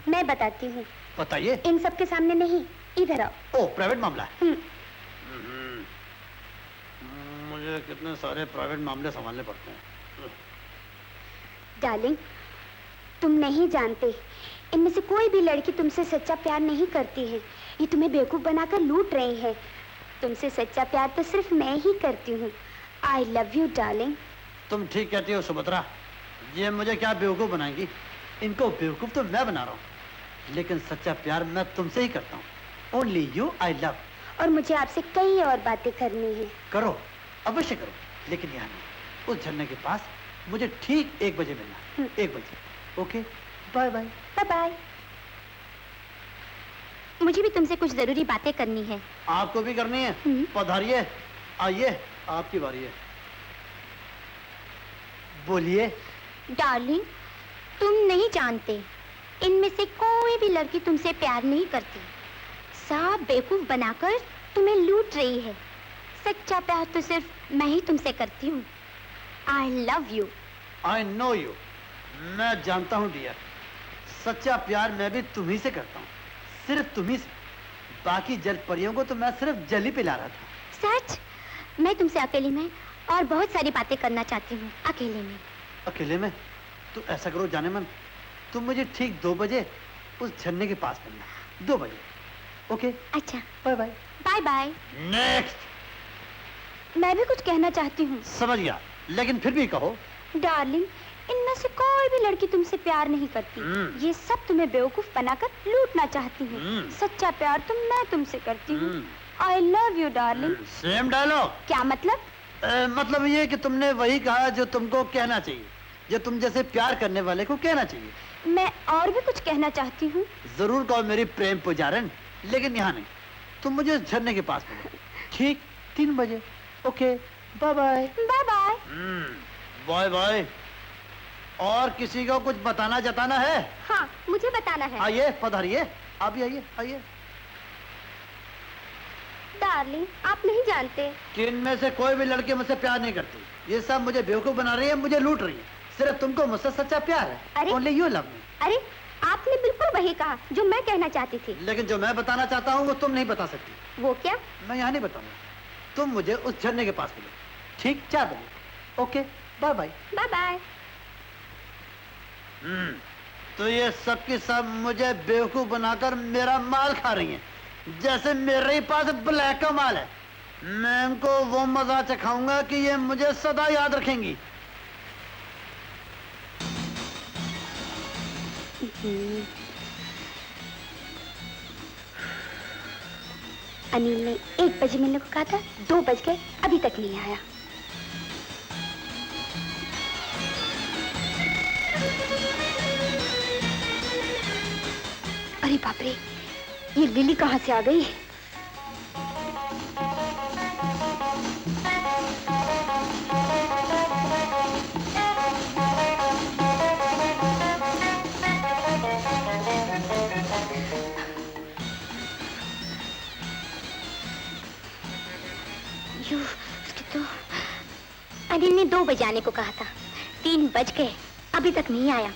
मैं बताती हूँ। बताइए। इन सब के सामने नहीं, इधर आओ। ओ, प्राइवेट मामला है। मुझे कितने सारे प्राइवेट मामले संभालने पड़ते हैं। डार्लिंग, तुम नहीं जानते, इनमें से कोई भी लड़की तुमसे सच्चा प्यार नहीं करती है। ये तुम्हें बेवकूफ बनाकर लूट रही है। तुमसे सच्चा प्यार तो सिर्फ मैं ही करती हूँ। I love you darling. तुम ठीक कहती हो सुभद्रा, ये मुझे क्या बेवकूफ बनाएंगी? इनको बेवकूफ तो मैं बना रहा हूँ, लेकिन सच्चा प्यार मैं तुमसे ही करता हूँ। Only you I love. और मुझे आपसे कई और बातें करनी है। करो, अवश्य करो, लेकिन यहाँ नहीं, उस झरने के पास मुझे ठीक 1 बजे मिलना। 1 बजे। Okay, bye bye. Bye bye. मुझे भी तुमसे कुछ जरूरी बातें करनी है। आपको भी करनी है? पधारिए, आइए, आपकी बारी है। बोलिए। डार्लिंग, तुम नहीं जानते, इनमें से कोई भी लड़की तुमसे प्यार नहीं करती। सब बेवकूफ बनाकर तुम्हें लूट रही है। सच्चा प्यार तो सिर्फ मैं ही तुमसे करती हूँ। I love you. I know you. मैं जानता हूँ डियर, सच्चा प्यार मैं भी तुम्ही से करता हूँ, सिर्फ तुम्ही से। बाकी जल परियों को तो मैं सिर्फ जल ही पिला रहा था। सच? मैं तुमसे अकेले में और बहुत सारी बातें करना चाहती हूँ। अकेले में। अकेले में? तो ऐसा करो जाने मन, तुम मुझे ठीक 2 बजे उस झरने के पास मिलना। 2 बजे। ओके? अच्छा, bye bye. Bye bye. Next. मैं भी कुछ कहना चाहती हूँ। समझ गया, लेकिन फिर भी कहो। डार्लिंग, इनमें से कोई भी लड़की तुमसे प्यार नहीं करती। ये सब तुम्हें बेवकूफ बनाकर लूटना चाहती है। सच्चा प्यार तो मैं तुमसे करती हूँ। I love you darling. Same dialogue. क्या मतलब? मतलब ये कि तुमने वही कहा जो तुमको कहना चाहिए, जो तुम जैसे प्यार करने वाले को कहना चाहिए। मैं और भी कुछ कहना चाहती हूँ। जरूर कहो मेरी प्रेम पुजारन, लेकिन यहाँ नहीं। तुम मुझे झरने के पास मिलो, ठीक 3 बजे। Okay, bye bye. Bye bye. Bye bye. और किसी को कुछ बताना जताना है? हाँ, मुझे बताना है। आइए, पधारिए। आप भी आइए, आइए। डार्लिंग, आप नहीं जानते कि इनमें से कोई भी लड़की मुझसे प्यार नहीं करती। ये सब मुझे बेवकूफ बना रही है, मुझे लूट रही है। सिर्फ तुमको मुझसे सच्चा प्यार है। अरे? Only you love me। अरे, आपने बिल्कुल वही कहा जो मैं कहना चाहती थी। लेकिन जो मैं बताना चाहता हूँ वो तुम नहीं बता सकती। वो क्या? मैं यहाँ नहीं बताऊंगा। तुम मुझे उस झरने के पास मिलो, ठीक 4 बजे। Okay, bye bye. Bye bye. तो ये सब की सब मुझे बेवकूफ बनाकर मेरा माल खा रही हैं, जैसे मेरे ही पास ब्लैक का माल है। मैं इनको वो मजा चखाऊंगा कि ये मुझे सदा याद रखेंगी। अनिल ने 1 बजे मिलने को कहा था, 2 बज गए, अभी तक नहीं आया। अरे बाप रे, ये लिली कहाँ से आ गई? उसकी तो अनिल ने 2 बजे आने को कहा था, 3 बज गए, अभी तक नहीं आया।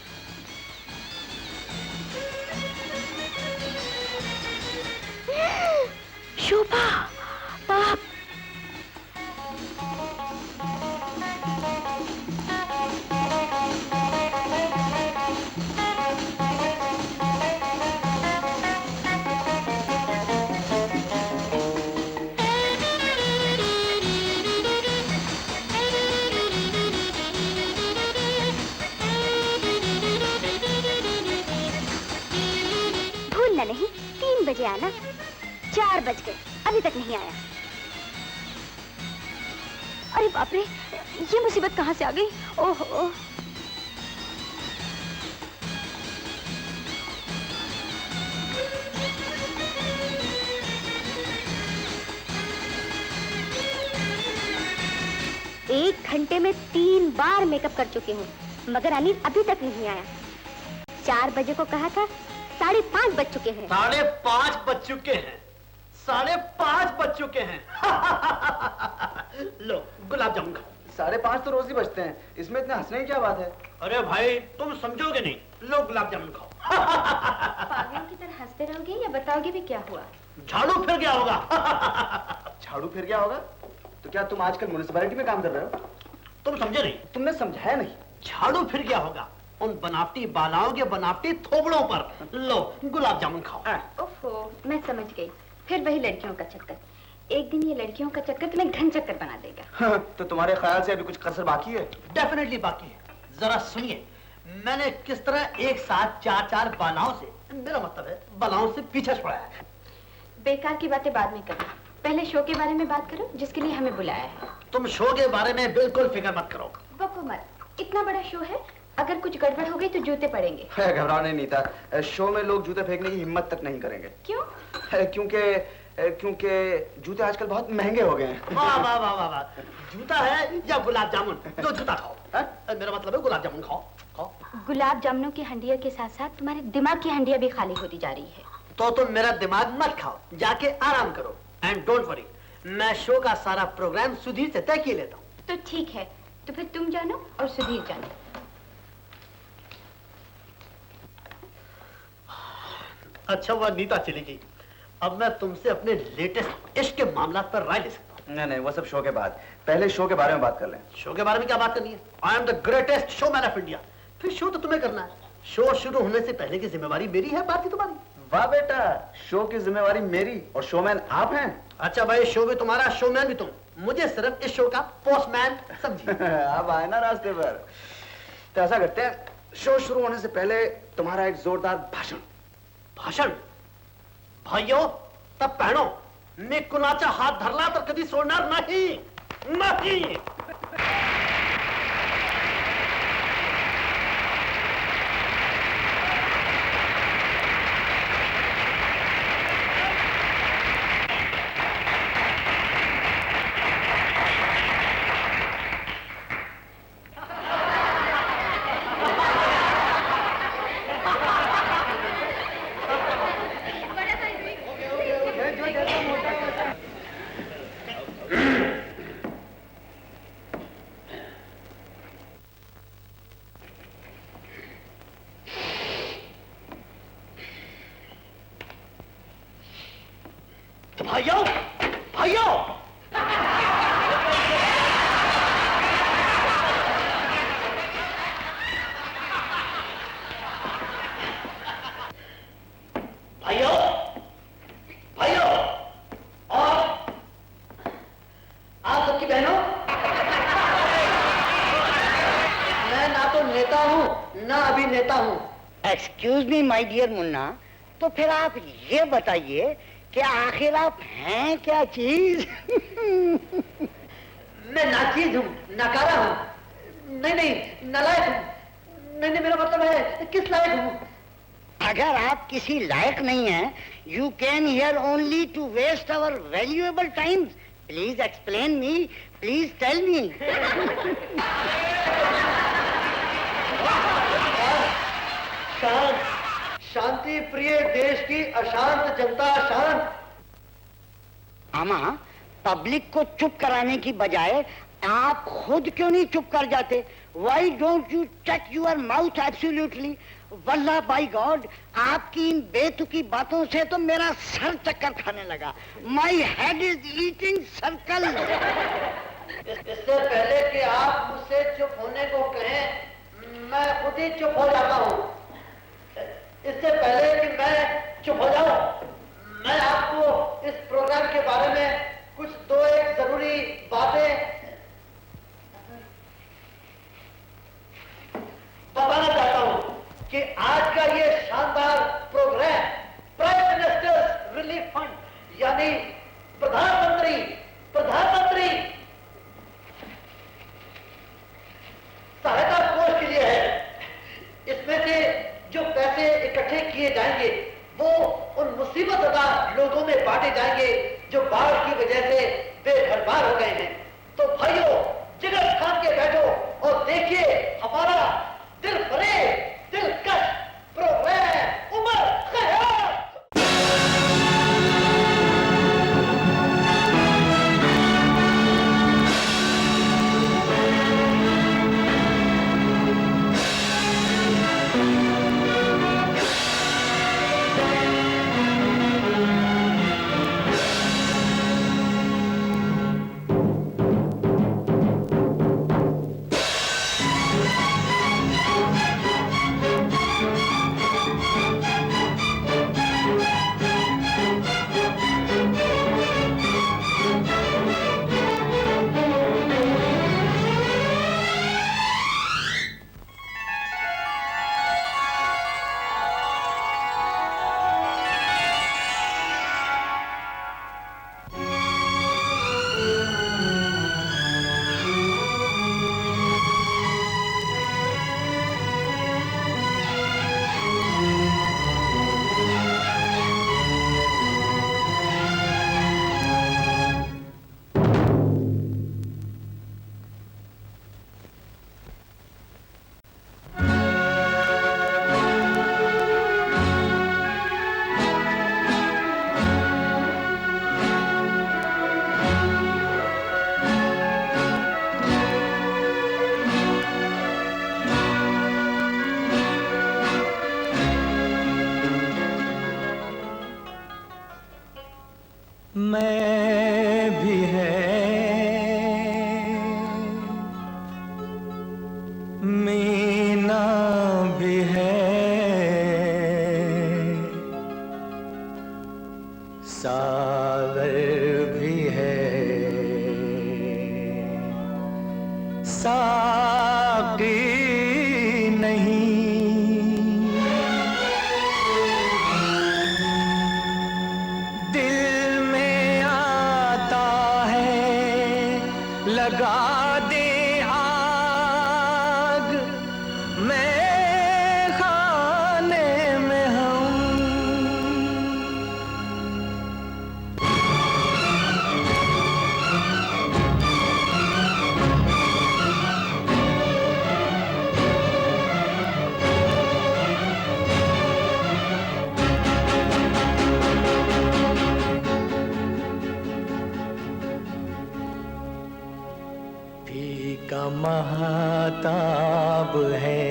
शोभा, बाप। भूलना नहीं, 3 बजे आना। 4 बज गए, अभी तक नहीं आया। अरे बाप रे, ये मुसीबत कहाँ से आ गई? ओहो। एक घंटे में 3 बार मेकअप कर चुकी हूँ, मगर अनिल अभी तक नहीं आया। 4 बजे को कहा था, 5:30 बज चुके हैं। 5:30 बज चुके हैं। 5:30 बज चुके हैं। लो, गुलाब जामुन खाओ। 5:30 तो रोज ही बजते हैं, इसमें इतने हंसने की क्या बात है? अरे भाई, तुम समझोगे नहीं। लो, गुलाब जामुन खाओ। पागल की तरह हंसते रहोगे या बताओगे भी क्या हुआ? झाड़ू फिर गया होगा। झाड़ू फिर गया होगा? तो क्या तुम आजकल म्युनिसिपैलिटी में काम कर रहे हो? तुम समझे नहीं। तुमने समझाया नहीं। झाड़ू फिर गया होगा उन बनावटी बालाओं के बनावटी थोबड़ों पर। लो, गुलाब जामुन खाओ। ओफो, मैं समझ गई। फिर वही लड़कियों का चक्कर। एक दिन ये लड़कियों का चक्कर तुम्हें घन चक्कर बना देगा। तो तुम्हारे ख्याल से अभी कुछ कसर बाकी है? डेफिनेटली बाकी है। जरा सुनिए, मैंने किस तरह एक साथ 4 बालाओं से, मेरा मतलब है बालाओं से पीछा छुड़ाया है। बेकार की बातें बाद में करो, पहले शो के बारे में बात करो जिसके लिए हमें बुलाया है। तुम शो के बारे में बिल्कुल फिक्र मत करो। बको मत, इतना बड़ा शो है, अगर कुछ गड़बड़ हो गई तो जूते पड़ेंगे। घबराने नहीं था, शो में लोग जूते फेंकने की हिम्मत तक नहीं करेंगे। क्यों? क्योंकि जूते आजकल बहुत महंगे हो गए हैं। वाह वाह वाह वाह वाह, जूता है या गुलाब जामुन? तो जूता खाओ। मेरा मतलब है गुलाब जामुन खाओ। खाओ। गुलाब जामुनों की हंडिया के साथ साथ तुम्हारे दिमाग की हंडिया भी खाली होती जा रही है। तो तुम मेरा दिमाग मत खाओ, जाके आराम करो। एंड डोंट वरी, मैं शो का सारा प्रोग्राम सुधीर से तय किए लेता हूँ। तो ठीक है, तो फिर तुम जानो और सुधीर जानो। अच्छा, वह नीता चली गई। अब मैं तुमसे अपने लेटेस्ट इश्क के मामला पर राय ले सकता हूँ। नहीं, वो सब शो के बाद। पहले शो के बारे में बात कर लें। शो के बारे में क्या बात करनी है? I am the greatest showman of India. फिर शो तो तुम्हें करना है। शो शुरू होने से पहले की जिम्मेवारी मेरी है, बाकी तुम्हारी। वाह बेटा, शो की जिम्मेवारी मेरी और शोमैन आप हैं। अच्छा भाई, शो भी तुम्हारा, शोमैन भी तुम। मुझे सिर्फ इस शो का पोस्टमैन समझिए। आप आए ना रास्ते पर। तो ऐसा करते हैं, शो शुरू होने से पहले तुम्हारा एक जोरदार भाषण। भाषण? भाइयों, तब पहनो, मी कुणाचा हात धरला तर कधी सोडणार नाही। नहीं। भाइयों, भाइयों, भाइयों, भाइयों, और आप सबकी बहनों, मैं ना तो नेता हूं ना अभिनेता हूं। Excuse me my dear Munna, तो फिर आप ये बताइए कि आखिर आप हैं क्या चीज? मैं नाचीज हूँ, नकारा हूँ, नहीं नालायक हूँ, नहीं मेरा मतलब है किस लायक हूँ? अगर आप किसी लायक नहीं हैं, you can hear only to waste our valuable time. Please explain me, please tell me. शांति प्रिय देश की अशांत जनता शांत। आमा, पब्लिक को चुप कराने की बजाय आप खुद क्यों नहीं चुप कर जाते? Why don't you shut your mouth absolutely? Wallah by God, आपकी इन बेतुकी बातों से तो मेरा सर चक्कर खाने लगा। My head is eating circle। इससे पहले कि आप मुझसे चुप होने को कहें, मैं खुद ही चुप हो जाता हूँ। इससे पहले कि मैं चुप हो जाऊं, मैं आपको इस प्रोग्राम के बारे में कुछ दो एक जरूरी बातें बताना चाहता हूं कि आज का ये शानदार program prime minister's relief fund यानी प्रधानमंत्री सहायता कोष के लिए है। इसमें से जो पैसे इकट्ठे किए जाएंगे वो उन मुसीबतज़दा लोगों में बांटे जाएंगे जो बाढ़ की वजह से बेघर-बार हो गए हैं। तो भाइयों, जिगर थाम के बैठो और देखिए हमारा दिल फरेब, दिलकश प्रोग्राम उमर खैरात। मैं भी है, मीना भी है, सागर भी है, साकी नहीं, दिल में आता है लगा दे आग, मैं खाने में हूँ। फीका महताब है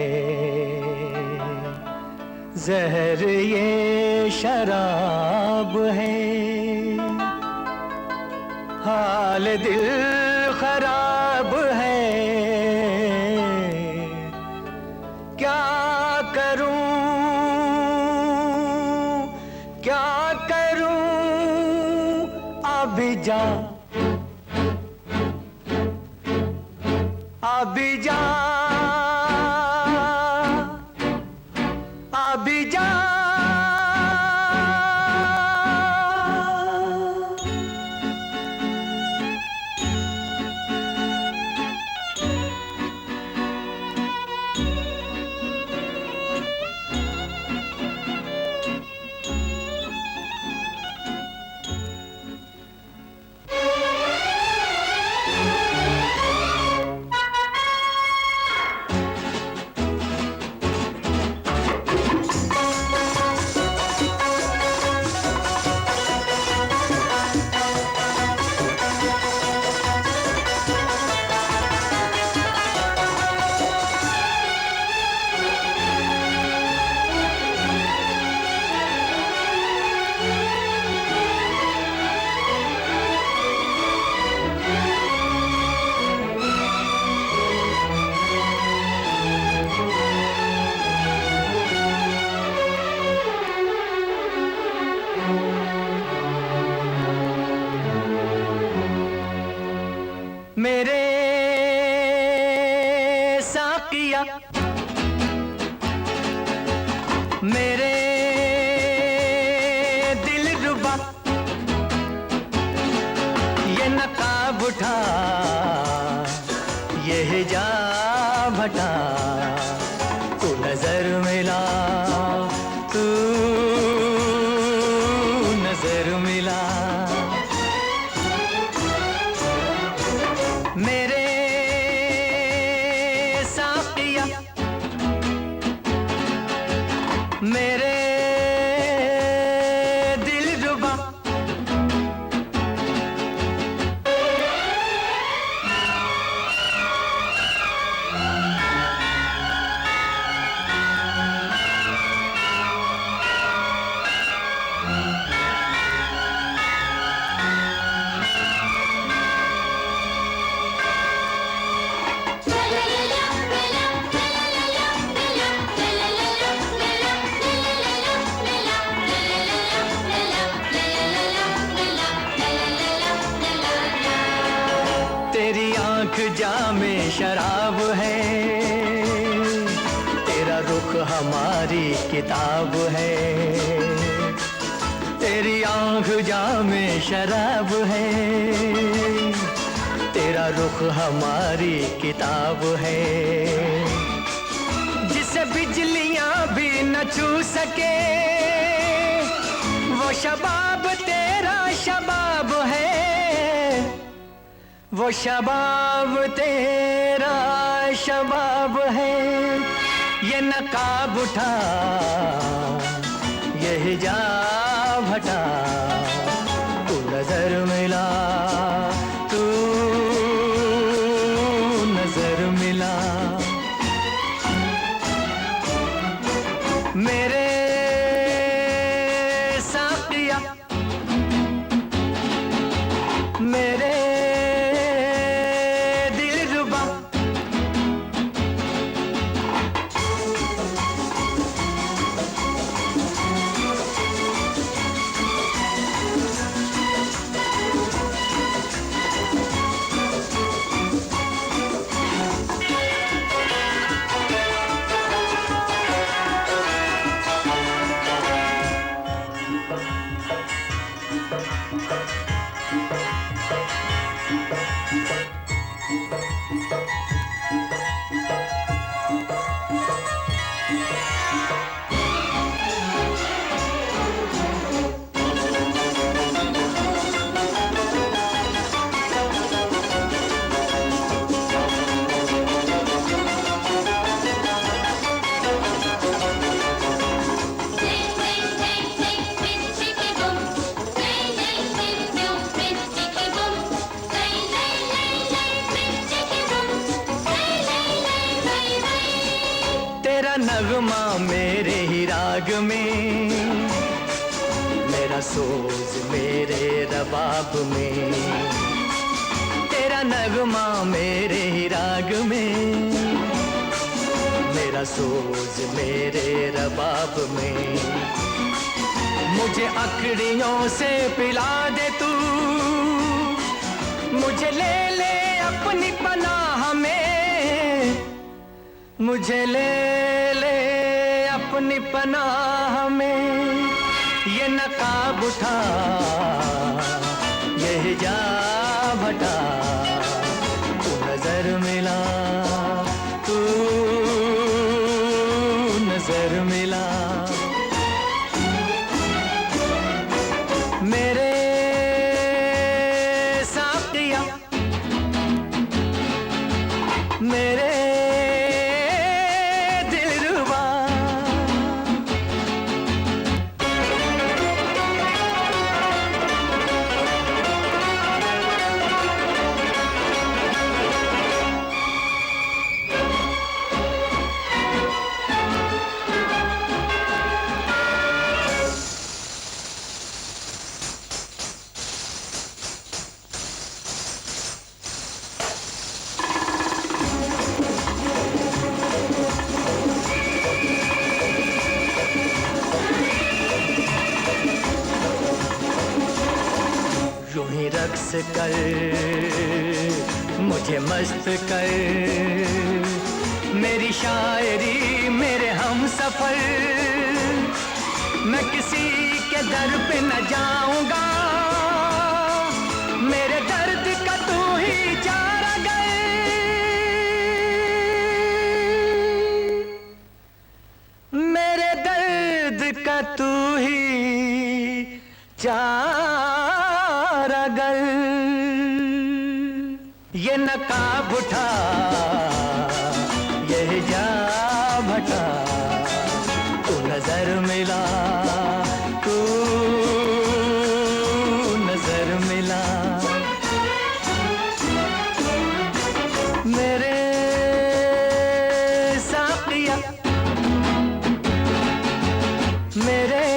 जहर ये शराब है, हाल दिल खराब है, क्या करूं क्या करूं अभी जा अभी जा अभी जा। मेरे साकिया मेरे दिलरुबा, ये नकाब उठा ये हिजाब हटा, तू नजर मिला तू नजर मिला। मेरे साकिया मेरे दिलरुबा, तेरी आंख जामे शराब है, तेरा रुख हमारी किताब है। तेरी आंख जामे शराब है, तेरा रुख हमारी किताब है। जिसे बिजलियां भी न छू सके वो शबाब तेरा शबाब है, वो शबाब तेरा शबाब है। ये नकाब उठा ये हिजाब हटा, तू नजर मिला तू नजर मिला। मेरे साकिया मेरे दिलरुबा, तेरा नगमा मेरे ही राग में, मेरा सोज मेरे रबाब में। तेरा नगमा मेरे ही राग में, मेरा सोज मेरे रबाब में। मुझे अकड़ियों से पिला दे तू, मुझे ले ले अपनी पनाह में, मुझे ले ले अपनी पनाह में। ये नकाब उठा, ये हिजाब हटा, तू नजर मिला, तू नजर मिला। मेरे साथिया, मेरे रक्स कर, मुझे मस्त कर, मेरी शायरी मेरे हम सफर। मैं किसी के दर पे न जाऊंगा, मेरे दर्द का तू ही चारागर। मेरे दर्द का तू ही चारागर। ये नकाब उठा, ये हिजाब हटा, तू नजर मिला, तू नजर मिला। मेरे साकिया, मेरे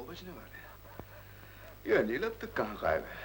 बजने वाले हैं। ये अनिल अब तक कहाँ गायब है?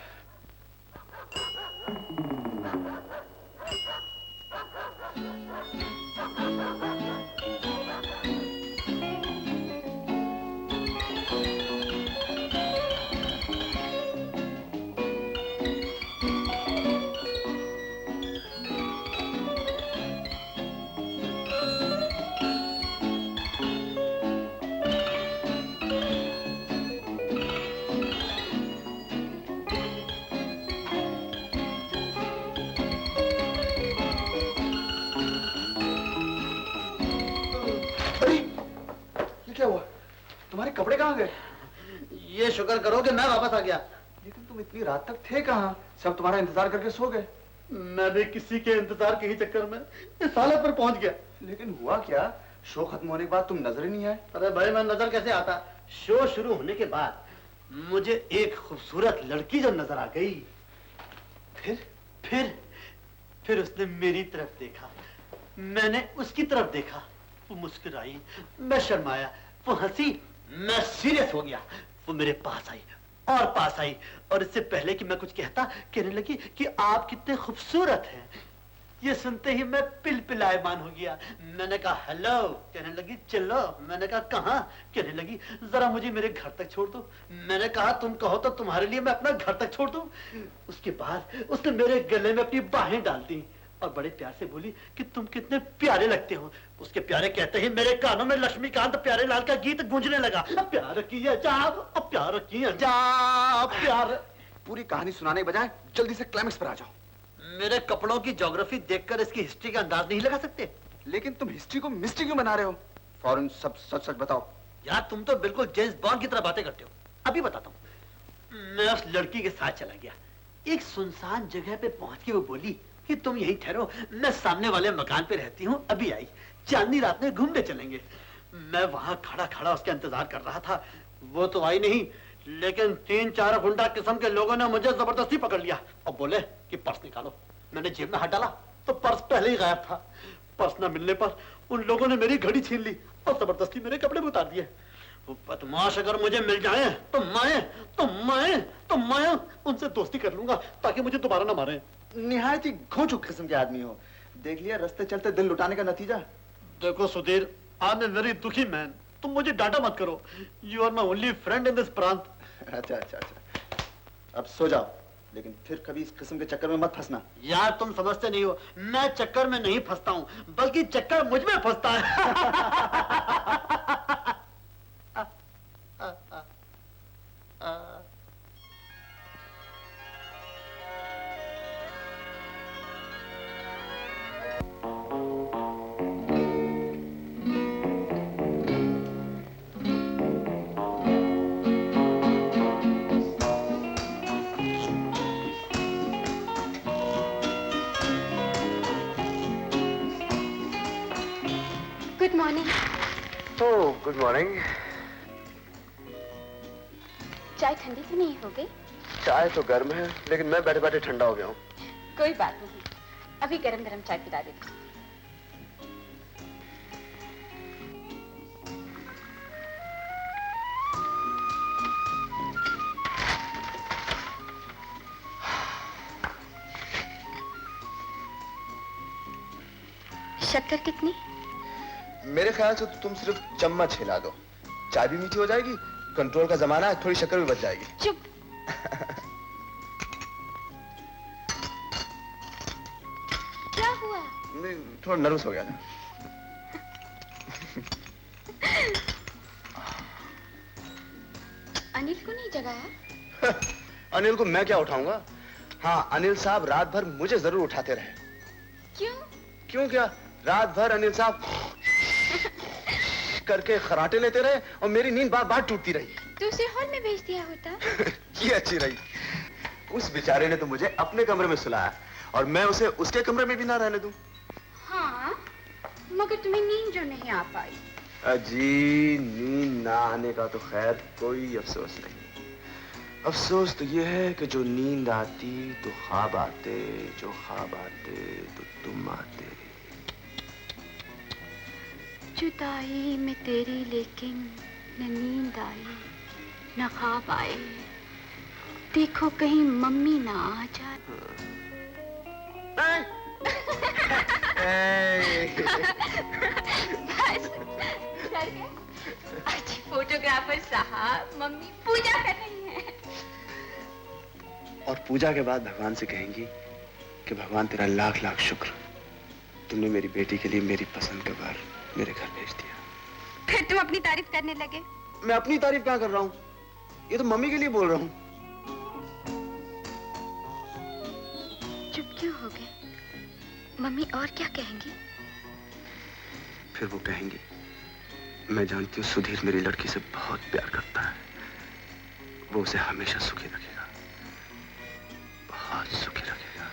क्या हुआ? तुम्हारे कपड़े कहाँ गए? ये शुक्र करो कि मैं वापस आ गया। लेकिन तुम इतनी रात तक थे कहाँ? सब तुम्हारा इंतजार करके सो गए। मैं भी किसी के इंतजार के ही चक्कर में इस हालत पर पहुंच गया। लेकिन हुआ क्या? शो खत्म होने के बाद तुम नजर ही नहीं आए। अरे भाई मैं नजर कैसे आता? शो शुरू होने के बाद मुझे एक खूबसूरत लड़की जब नजर आ गई, फिर उसने मेरी तरफ देखा, मैंने उसकी तरफ देखा, वो मुस्कुराई, मैं शर्माया, वो हंसी, मैं सीरियस हो गया। वो मेरे पास आई और पास आई और इससे पहले कि मैं कुछ कहता कहने लगी कि आप कितने खूबसूरत हैं। ये सुनते ही मैं पिलपिलायमान हो गया। मैंने कहा हेलो, कहने लगी चलो। मैंने कहा कहाँ? कहने लगी जरा मुझे मेरे घर तक छोड़ दो। मैंने कहा तुम कहो तो तुम्हारे लिए मैं अपना घर तक छोड़ दूं। उसके बाद उसने मेरे गले में अपनी बाहें डाल दी और बड़े प्यार से बोली कि तुम कितने प्यारे लगते हो। उसके प्यारे कहते ही मेरे कानों में लक्ष्मीकांत प्यारे लाल का गीत गूंजने लगा। प्यार किया जा, प्यार किया जा, प्यार। पूरी कहानी सुनाने के बजाय जल्दी से क्लाइमेक्स पर आ जाओ। मेरे कपड़ों की ज्योग्राफी देखकर इसकी हिस्ट्री का अंदाज नहीं लगा सकते? लेकिन तुम हिस्ट्री को मिस्ट्री क्यों बना रहे हो? फौरन सब सच सच बताओ। यार तुम तो बिल्कुल जेम्स बॉन्ड की तरह बातें करते हो। अभी बताता हूँ। मैं उस लड़की के साथ चला गया। एक सुनसान जगह पे पहुंच के वो बोली कि तुम यहीं ठहरो, मैं सामने वाले मकान पे रहती हूँ, अभी आई, चांदनी रात में घूमने चलेंगे। मैं वहां खड़ा खड़ा उसका इंतजार कर रहा था। वो तो आई नहीं, लेकिन 3-4 गुंडा किस्म के लोगों ने मुझे जबरदस्ती पकड़ लिया और बोले कि पर्स निकालो। मैंने जेब में हाथ डाला तो पर्स पहले ही गायब था। पर्स न मिलने पर उन लोगों ने मेरी घड़ी छीन ली और जबरदस्ती मेरे कपड़े में उतार दिए। वो बदमाश अगर मुझे मिल जाए तो मैं उनसे दोस्ती कर लूंगा ताकि मुझे दोबारा ना मारे। निहायत ही घोंचुक किस्म के आदमी हो। देख लिया रास्ते चलते दिल लुटाने का नतीजा। देखो Sudhir, I am a very दुखी मैन। तुम मुझे डांटा मत करो। You are my only friend in this प्रांत। अच्छा, अब सो जाओ, लेकिन फिर कभी इस किस्म के चक्कर में मत फंसना। यार तुम समझते नहीं हो, मैं चक्कर में नहीं फंसता हूँ, बल्कि चक्कर मुझ में फंसता है। Good morning. Oh good morning. चाय ठंडी तो नहीं हो गई? चाय तो गर्म है, लेकिन मैं बैठे बैठे ठंडा हो गया हूँ। कोई बात नहीं, अभी गरम गरम चाय पिला देती हूँ। शक्कर कितनी? मेरे ख्याल से तो तुम सिर्फ चम्मच हिला दो, चाय भी मीठी हो जाएगी। कंट्रोल का जमाना है, थोड़ी शक्कर भी बच जाएगी। चुप। क्या हुआ? मैं थोड़ा नर्वस हो गया था। अनिल को नहीं जगाया? अनिल को मैं क्या उठाऊंगा? हाँ, अनिल साहब रात भर मुझे जरूर उठाते रहे। क्यों? क्यों क्या? रात भर अनिल साहब करके खराटे लेते रहे और मेरी नींद बार बार टूटती रही। तो उसे हॉल में भेज दिया होता। ये अच्छी रही। उस बेचारे ने तो मुझे अपने कमरे में सुलाया और मैं उसे उसके कमरे में भी ना रहने दूं। हाँ, मगर तुम्हें नींद जो नहीं आ पाई। अजी, नींद ना आने का तो खैर कोई अफसोस नहीं। अफसोस तो ये है कि जो नींद आती तो ख्वाब आते, जो ख्वाब आते तो तुम आते। जुदाई में तेरी लेकिन न नींद आई न ख्वाब आए, देखो कहीं मम्मी ना आ जाए। बस डर गए? अच्छी फोटोग्राफर साहब, मम्मी पूजा कर रही हैं। और पूजा के बाद भगवान से कहेंगी कि भगवान तेरा लाख लाख शुक्र, तुमने मेरी बेटी के लिए मेरी पसंद का घर मेरे घर भेज दिया। फिर तुम अपनी तारीफ करने लगे? मैं अपनी तारीफ क्या कर रहा हूँ? ये तो मम्मी के लिए बोल रहा हूँ। चुप क्यों हो गए? मम्मी और क्या कहेंगी? फिर वो कहेंगी, मैं जानती हूँ सुधीर मेरी लड़की से बहुत प्यार करता है, वो उसे हमेशा सुखी रखेगा, बहुत सुखी रखेगा।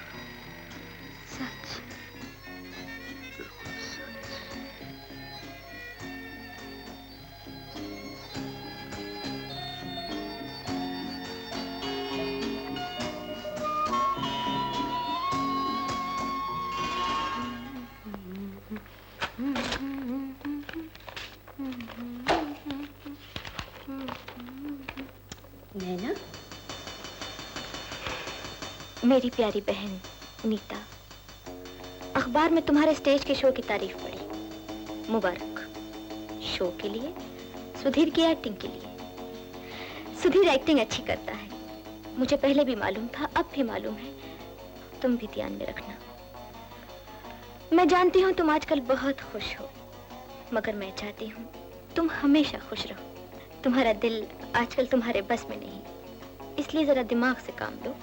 मेरी प्यारी बहन नीता, अखबार में तुम्हारे स्टेज के शो की तारीफ पढ़ी। मुबारक, शो के लिए, सुधीर की एक्टिंग के लिए। सुधीर एक्टिंग अच्छी करता है, मुझे पहले भी मालूम था, अब भी मालूम है। तुम भी ध्यान में रखना। मैं जानती हूँ तुम आजकल बहुत खुश हो, मगर मैं चाहती हूँ तुम हमेशा खुश रहो। तुम्हारा दिल आजकल तुम्हारे बस में नहीं, इसलिए जरा दिमाग से काम लो,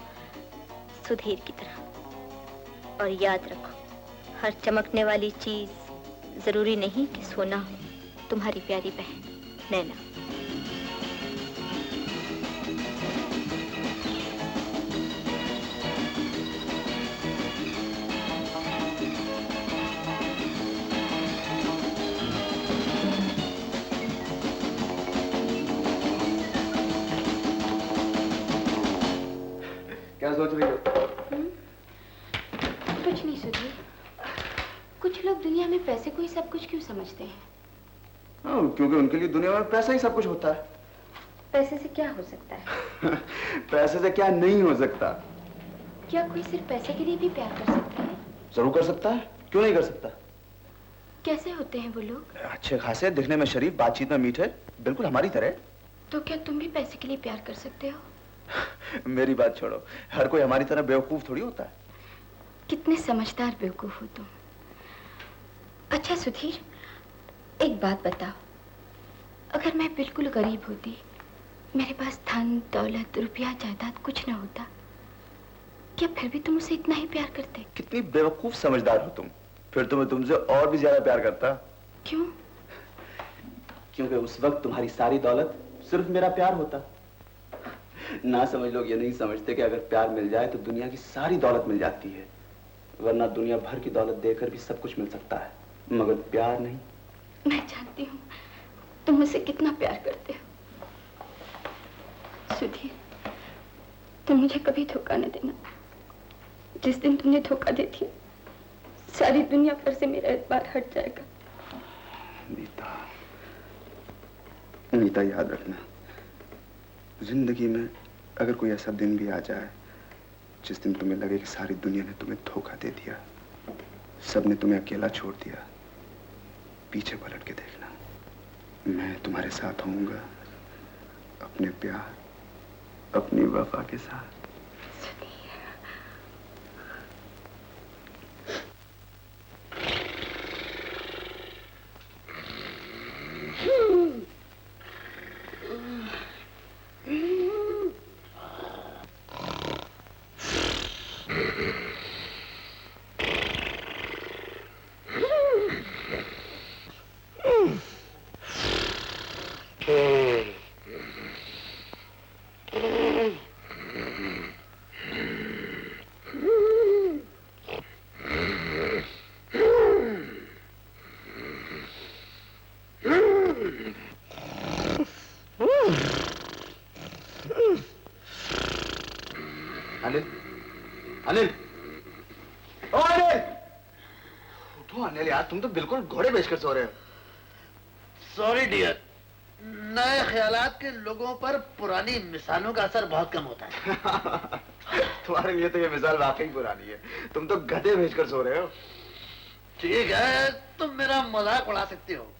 सुधीर की तरह। और याद रखो, हर चमकने वाली चीज जरूरी नहीं कि सोना हो। तुम्हारी प्यारी बहन नैना। क्या सोच रही हो? कुछ नहीं सुधीर, कुछ लोग दुनिया में पैसे को ही सब कुछ क्यों समझते हैं? क्योंकि उनके लिए दुनिया में पैसा ही सब कुछ होता है। पैसे से क्या हो सकता है? पैसे से क्या नहीं हो सकता? क्या कोई सिर्फ पैसे के लिए भी प्यार कर सकता है? जरूर कर सकता है, क्यों नहीं कर सकता? कैसे होते हैं वो लोग? अच्छे खासे, दिखने में शरीफ, बातचीत में मीठे, बिल्कुल हमारी तरह। तो क्या तुम भी पैसे के लिए प्यार कर सकते हो? मेरी बात छोड़ो, हर कोई हमारी तरह बेवकूफ थोड़ी होता है। कितने समझदार बेवकूफ हो तुम। अच्छा सुधीर, एक बात बताओ, अगर मैं बिल्कुल गरीब होती, मेरे पास धन दौलत रुपया जायदाद कुछ न होता, क्या फिर भी तुम उसे इतना ही प्यार करते? कितनी बेवकूफ समझदार हो तुम। फिर तो मैं तुमसे और भी ज्यादा प्यार करता। क्यों? क्योंकि उस वक्त तुम्हारी सारी दौलत सिर्फ मेरा प्यार होता। ना समझ लोग ये नहीं समझते कि अगर प्यार मिल जाए तो दुनिया की सारी दौलत मिल जाती है, वरना दुनिया भर की दौलत देकर भी सब कुछ मिल सकता है, मगर प्यार नहीं। मैं जानती हूँ तुम मुझसे कितना प्यार करते हो। सुधीर, तुम मुझे कभी धोखा न देना। जिस दिन तुमने धोखा दे दिया, सारी दुनिया पर से मेरा एतबार हट जाएगा। नीता, नीता याद रखना, जिंदगी में अगर कोई ऐसा दिन भी आ जाए जिस दिन तुम्हें लगे कि सारी दुनिया ने तुम्हें धोखा दे दिया, सबने तुम्हें अकेला छोड़ दिया, पीछे पलट के देखना, मैं तुम्हारे साथ होऊंगा, अपने प्यार, अपनी वफा के साथ। अनिल, अनिल, ओ अनिल, उठो अनिल यार, तुम तो बिल्कुल घोड़े बेचकर सो रहे हो। सॉरी डियर, नए ख्यालात के लोगों पर पुरानी मिसालों का असर बहुत कम होता है। तुम्हारे लिए तो ये मिसाल वाकई पुरानी है, तुम तो गधे भेजकर सो रहे हो। ठीक है, तुम मेरा मजाक उड़ा सकते हो।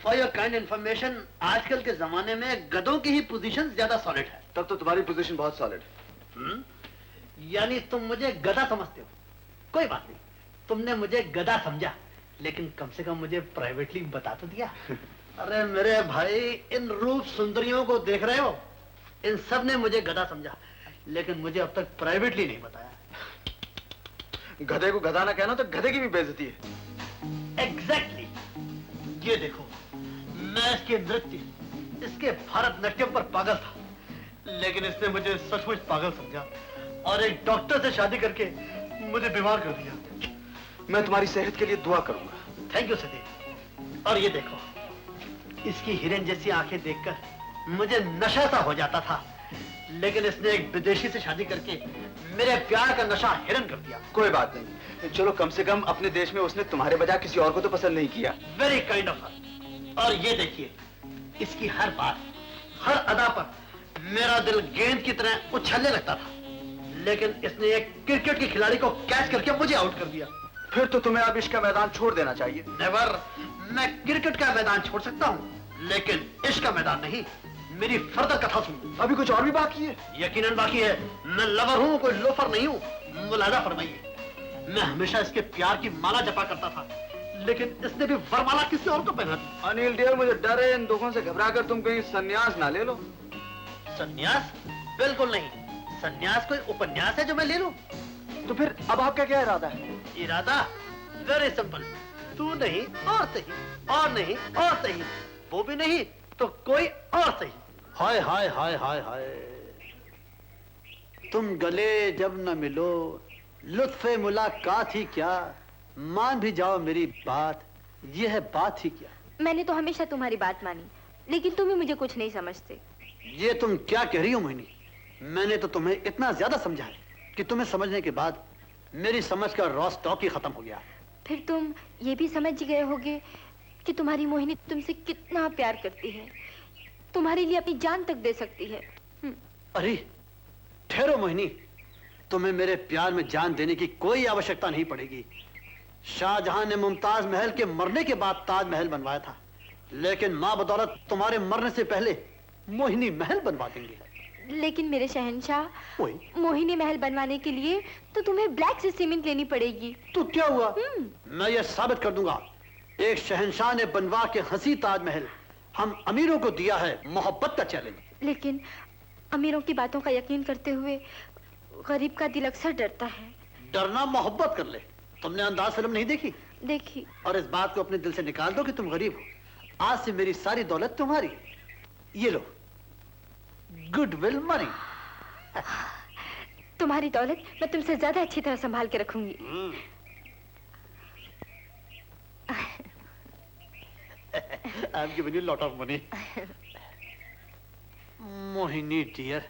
फॉर योर काइंड इंफॉर्मेशन, आजकल के जमाने में गधों की ही पोजीशन ज्यादा सॉलिड है। तब तो तुम्हारी पोजीशन बहुत सॉलिड है। यानी तुम मुझे गधा समझते हो। कोई बात नहीं, तुमने मुझे गधा समझा, लेकिन कम से कम मुझे प्राइवेटली बता तो दिया। अरे मेरे भाई, इन रूप सुंदरियों को देख रहे हो, इन सब ने मुझे गधा समझा, लेकिन मुझे अब तक प्राइवेटली नहीं बताया। गधे को गधा ना कहना तो गधे की भी बेइज्जती है। एग्जैक्टली। ये देखो, मैं इसके नृत्य, इसके भारतनाट्यम पर पागल था, लेकिन इसने मुझे सचमुच पागल समझा और एक डॉक्टर से शादी करके मुझे बीमार कर दिया। मैं तुम्हारी सेहत के लिए दुआ करूंगा। Thank you Sadeep. और ये देखो, इसकी हिरन जैसी आंखें देखकर मुझे नशा सा हो जाता था, लेकिन इसने एक विदेशी से शादी करके मेरे प्यार का नशा हिरन कर दिया। कोई बात नहीं, चलो कम से कम अपने देश में उसने तुम्हारे बजाय किसी और को तो पसंद नहीं किया। Very kind of her. और ये देखिए, इसकी हर बात, हर अदा पर मेरा दिल गेंद की तरह उछलने लगता था, लेकिन इसने एक क्रिकेट के खिलाड़ी को कैच करके मुझे आउट कर दिया। फिर तो तुम्हें अब इसका मैदान छोड़ देना चाहिए। नेवर। मैं क्रिकेट का मैदान छोड़ सकता हूँ, लेकिन इश्क का मैदान नहीं। मेरी फर्दर कथा सुन। अभी कुछ और भी बाकी है? यकीनन बाकी है। मैं लवर हूँ, कोई लोफर नहीं हूँ। मुलाजा फरमाइए। मैं हमेशा इसके प्यार की माला जपा करता था, लेकिन इसने भी वरमाला किसी और को पहना दी। अनिल डियर, मुझे डर है इन दुखों से घबरा कर तुम कहीं संन्यास ना ले लो। संन्यास? बिल्कुल नहीं। संन्यास कोई उपन्यास है जो मैं ले लूं? तो फिर अब आपका क्या इरादा है? इरादा वेरी सिंपल। तू नहीं और सही, और नहीं और सही, वो भी नहीं तो कोई और सही। हाय हाय हाय हाय हाय, तुम गले जब न मिलो, लुत्फ़े मुलाकात ही क्या, मान भी जाओ मेरी बात, ये है बात ही क्या। मैंने तो हमेशा तुम्हारी बात मानी, लेकिन तुम ही मुझे कुछ नहीं समझते। ये तुम क्या कह रही हो मोहिनी? मैंने तो तुम्हें इतना ज्यादा समझा है कि तुम्हें समझने के बाद मेरी समझ का रॉ स्टॉक ही खत्म हो गया। फिर तुम ये भी समझ गए होगे कि तुम्हारी मोहिनी तुमसे कितना प्यार करती है, तुम्हारे लिए अपनी जान तक दे सकती है। अरे ठहरो मोहिनी, तुम्हें मेरे प्यार में जान देने की कोई आवश्यकता नहीं पड़ेगी। शाहजहां ने मुमताज महल के मरने के बाद ताजमहल बनवाया था, लेकिन मां बदौलत तुम्हारे मरने से पहले मोहिनी महल बनवा देंगे। लेकिन मेरे शहंशाह, मोहिनी महल बनवाने के लिए तो तुम्हें ब्लैक से सीमेंट लेनी पड़ेगी। तो क्या हुआ? मैं ये साबित कर दूंगा। एक शहंशाह ने बनवा के हंसी ताजमहल हम अमीरों को दिया है मोहब्बत का चैलेंज। लेकिन अमीरों की बातों का यकीन करते हुए गरीब का दिल अक्सर डरता है। डरना मोहब्बत कर ले। तुमने अंदाज फिल्म नहीं देखी? देखी। और इस बात को अपने दिल से निकाल दो कि तुम गरीब हो। आज से मेरी सारी दौलत तुम्हारी। ये लो, गुडविल मनी। तुम्हारी दौलत मैं तुमसे ज्यादा अच्छी तरह संभाल के रखूंगी। I'm giving you a lot of money. Mohini dear,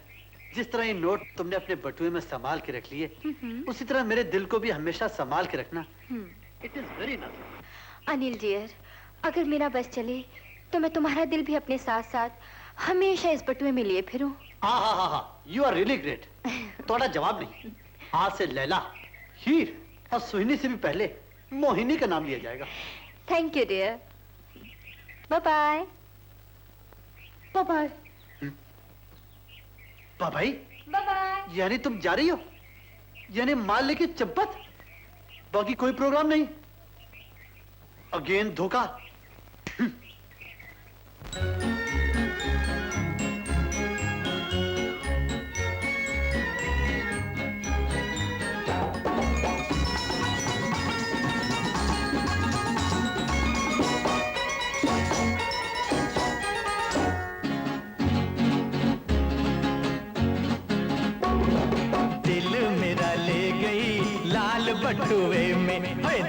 जिस तरह ये नोट तुमने अपने बटुए में संभाल के रख लिए, उसी तरह मेरे दिल को भी हमेशा संभाल के रखना। It is very nice. Anil dear, अगर मेरा बस चले तो मैं तुम्हारा दिल भी अपने साथ साथ हमेशा इस बटुए में लिए फिरूं। हाँ, you are really great. थोड़ा जवाब नहीं। आज से लैला, हीर और सुहिनी से भी पहले मोहिनी का नाम लिया जाएगा। Thank you dear. Bye bye. Bye bye. Bye bye? यानी तुम जा रही हो? यानी माल लेके चब्बत? बाकी कोई प्रोग्राम नहीं? अगेन धोखा। बटुए में,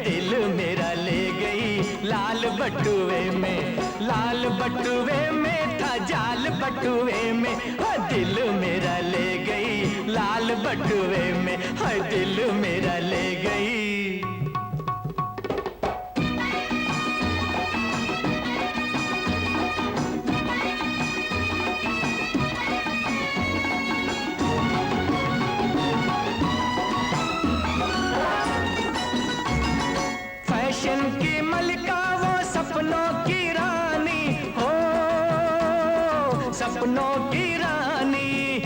दिल मेरा ले गई लाल बटुए में, लाल बटुए में था जाल बटुए में, दिल मेरा ले गई लाल बटुए में, दिल मेरा ले गई। की मलिका वो सपनों की रानी हो, सपनों की रानी,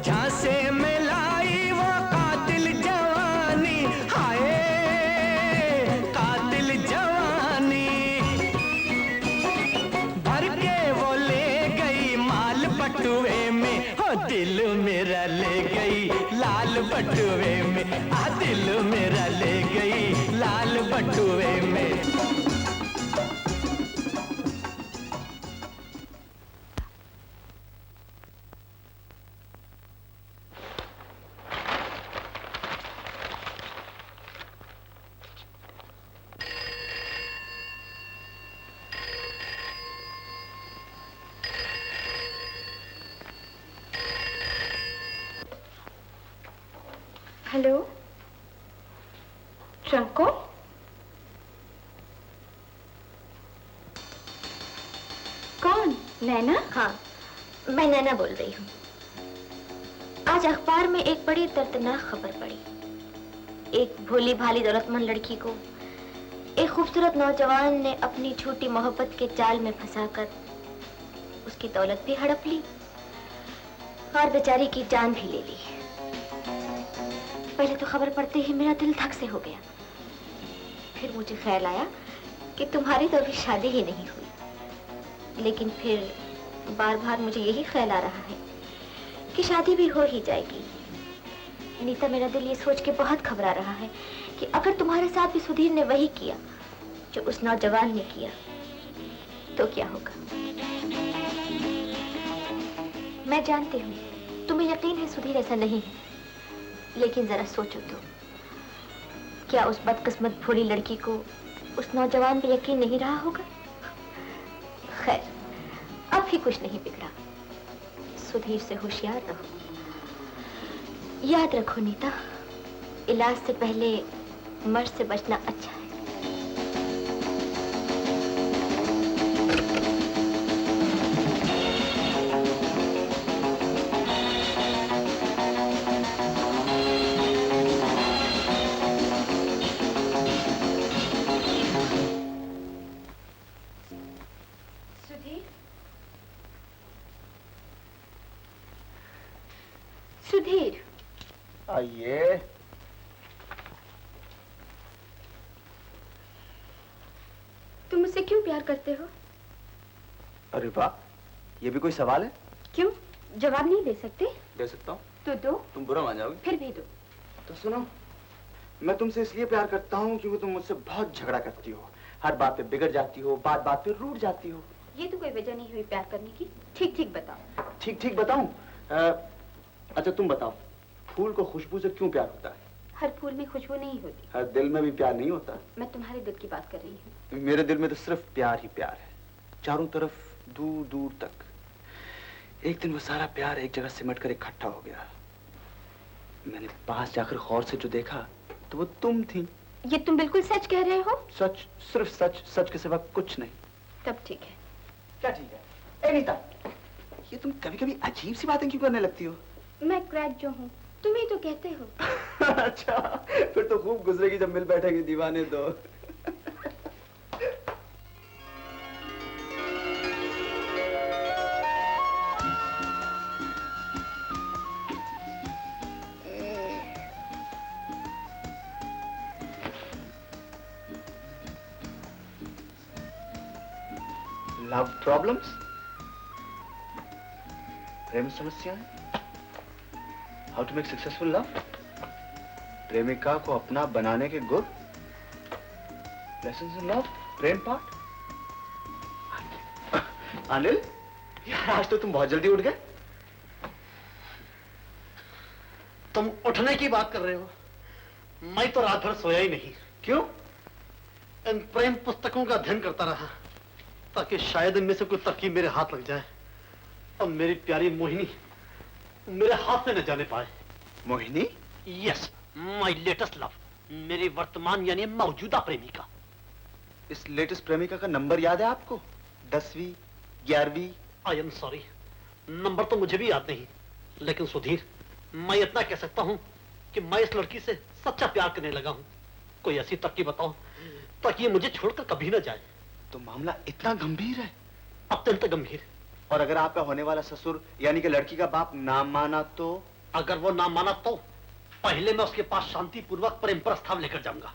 झांसे में लाई वो कातिल जवानी, हाय कातिल जवानी, भर के वो ले गई माल बटुए में, हो दिल मेरा ले गई लाल बटुए में, दिल मेरा ले गई लाल बटुए में। हेलो, ट्रंको? कौन? नैना? हाँ, मैं नैना बोल रही हूँ। आज अखबार में एक बड़ी दर्दनाक खबर पड़ी। एक भोली भाली दौलतमंद लड़की को एक खूबसूरत नौजवान ने अपनी झूठी मोहब्बत के जाल में फंसाकर उसकी दौलत भी हड़प ली और बेचारी की जान भी ले ली। पहले तो खबर पड़ते ही मेरा दिल धक से हो गया। फिर मुझे ख्याल आया कि तुम्हारी तो अभी शादी ही नहीं हुई। लेकिन फिर बार बार मुझे यही ख्याल आ रहा है कि शादी भी हो ही जाएगी। नीता, मेरा दिल ये सोच के बहुत घबरा रहा है कि अगर तुम्हारे साथ भी सुधीर ने वही किया जो उस नौजवान ने किया तो क्या होगा। मैं जानती हूँ तुम्हें यकीन है सुधीर ऐसा नहीं है, लेकिन जरा सोचो तो, क्या उस बदकिस्मत भोली लड़की को उस नौजवान पे यकीन नहीं रहा होगा। खैर, अब भी कुछ नहीं बिगड़ा। सुधीर से होशियार रहो। याद रखो नीता, इलाज से पहले मर्ज से बचना अच्छा है। सुधीर, सुधीर, आइए। तुम मुझसे क्यों प्यार करते हो? अरे वाह, ये भी कोई सवाल है? क्यों, जवाब नहीं दे सकते? दे सकता हूँ। तो दो। तुम बुरा मान जाओगे? फिर भी दो। तो सुनो, मैं तुमसे इसलिए प्यार करता हूँ क्योंकि तुम मुझसे बहुत झगड़ा करती हो, हर बात पे बिगड़ जाती हो, बात बात पे रूठ जाती हो। ये तो कोई वजह नहीं हुई प्यार करने की। ठीक ठीक बताओ। ठीक ठीक बताऊं? अच्छा तुम बताओ, फूल को खुशबू से क्यों प्यार होता है? हर फूल में खुशबू नहीं होती। हर दिल में भी प्यार नहीं होता। मैं तुम्हारे दिल की बात कर रही हूँ। मेरे दिल में तो सिर्फ प्यार ही प्यार है, चारों तरफ, दूर दूर तक। एक दिन वो सारा प्यार एक जगह सिमट कर इकट्ठा हो गया। मैंने पास जाकर गौर से जो देखा तो वो तुम थी। ये तुम बिल्कुल सच कह रहे हो? सच, सिर्फ सच, सच के सिवा कुछ नहीं। तब ठीक है। क्या ठीक है? ए नीता, ये तुम कभी कभी अजीब सी बातें क्यों करने लगती हो? मैं क्रैक जो हूँ, तुम ही तो कहते हो। अच्छा, फिर तो खूब गुजरेगी जब मिल बैठेंगे दीवाने दो। लव प्रॉब्लम्स, प्रेम समस्याएं, how to make successful love, प्रेमिका को अपना बनाने के गुर, लेसन्स इन लव, प्रेम पाठ। अनिल, यार आज तो तुम बहुत जल्दी उठ गए। तुम उठने की बात कर रहे हो, मैं तो रात भर सोया ही नहीं। क्यों? इन प्रेम पुस्तकों का अध्ययन करता रहा ताकि शायद इनमें से कोई तरकीब मेरे हाथ लग जाए और मेरी प्यारी मोहिनी मेरे हाथ से न जाने पाए। Mohini? Yes, my latest love, मेरी वर्तमान यानी मौजूदा प्रेमिका। इस लेटेस्ट प्रेमिका का नंबर याद है आपको? 10वीं, 11वीं? आई एम सॉरी, नंबर तो मुझे भी याद नहीं, लेकिन सुधीर, मैं इतना कह सकता हूँ कि मैं इस लड़की से सच्चा प्यार करने लगा हूँ। कोई ऐसी तरकीब बताओ ताकि ये मुझे छोड़कर कभी न जाए। तो मामला इतना गंभीर है? अत्यंत गंभीर। और अगर आपका होने वाला ससुर यानी कि लड़की का बाप ना माना तो? अगर वो ना माना तो पहले मैं उसके पास शांतिपूर्वक प्रेम प्रस्ताव लेकर जाऊंगा,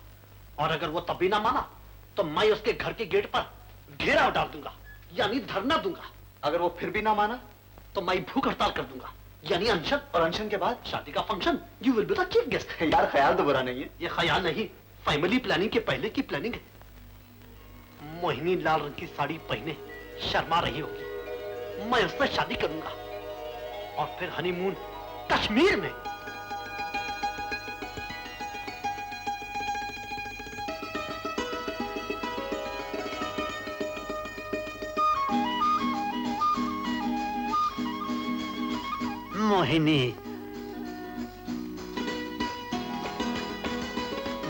और अगर वो तब भी ना माना तो मैं उसके घर के गेट पर घेराव डाल दूंगा, यानी धरना दूंगा। अगर वो फिर भी ना माना तो मैं भूख हड़ताल कर दूंगा, यानी अनशन। और अनशन के बाद शादी का function. You will be the chief guest. यार ख्याल तो बुरा नहीं है। ये ख्याल नहीं, फैमिली प्लानिंग के पहले की प्लानिंग है। मोहिनी लाल रंग की साड़ी पहने शर्मा रही होगी, मैं उससे शादी करूंगा और फिर हनीमून कश्मीर में। मोहिनी,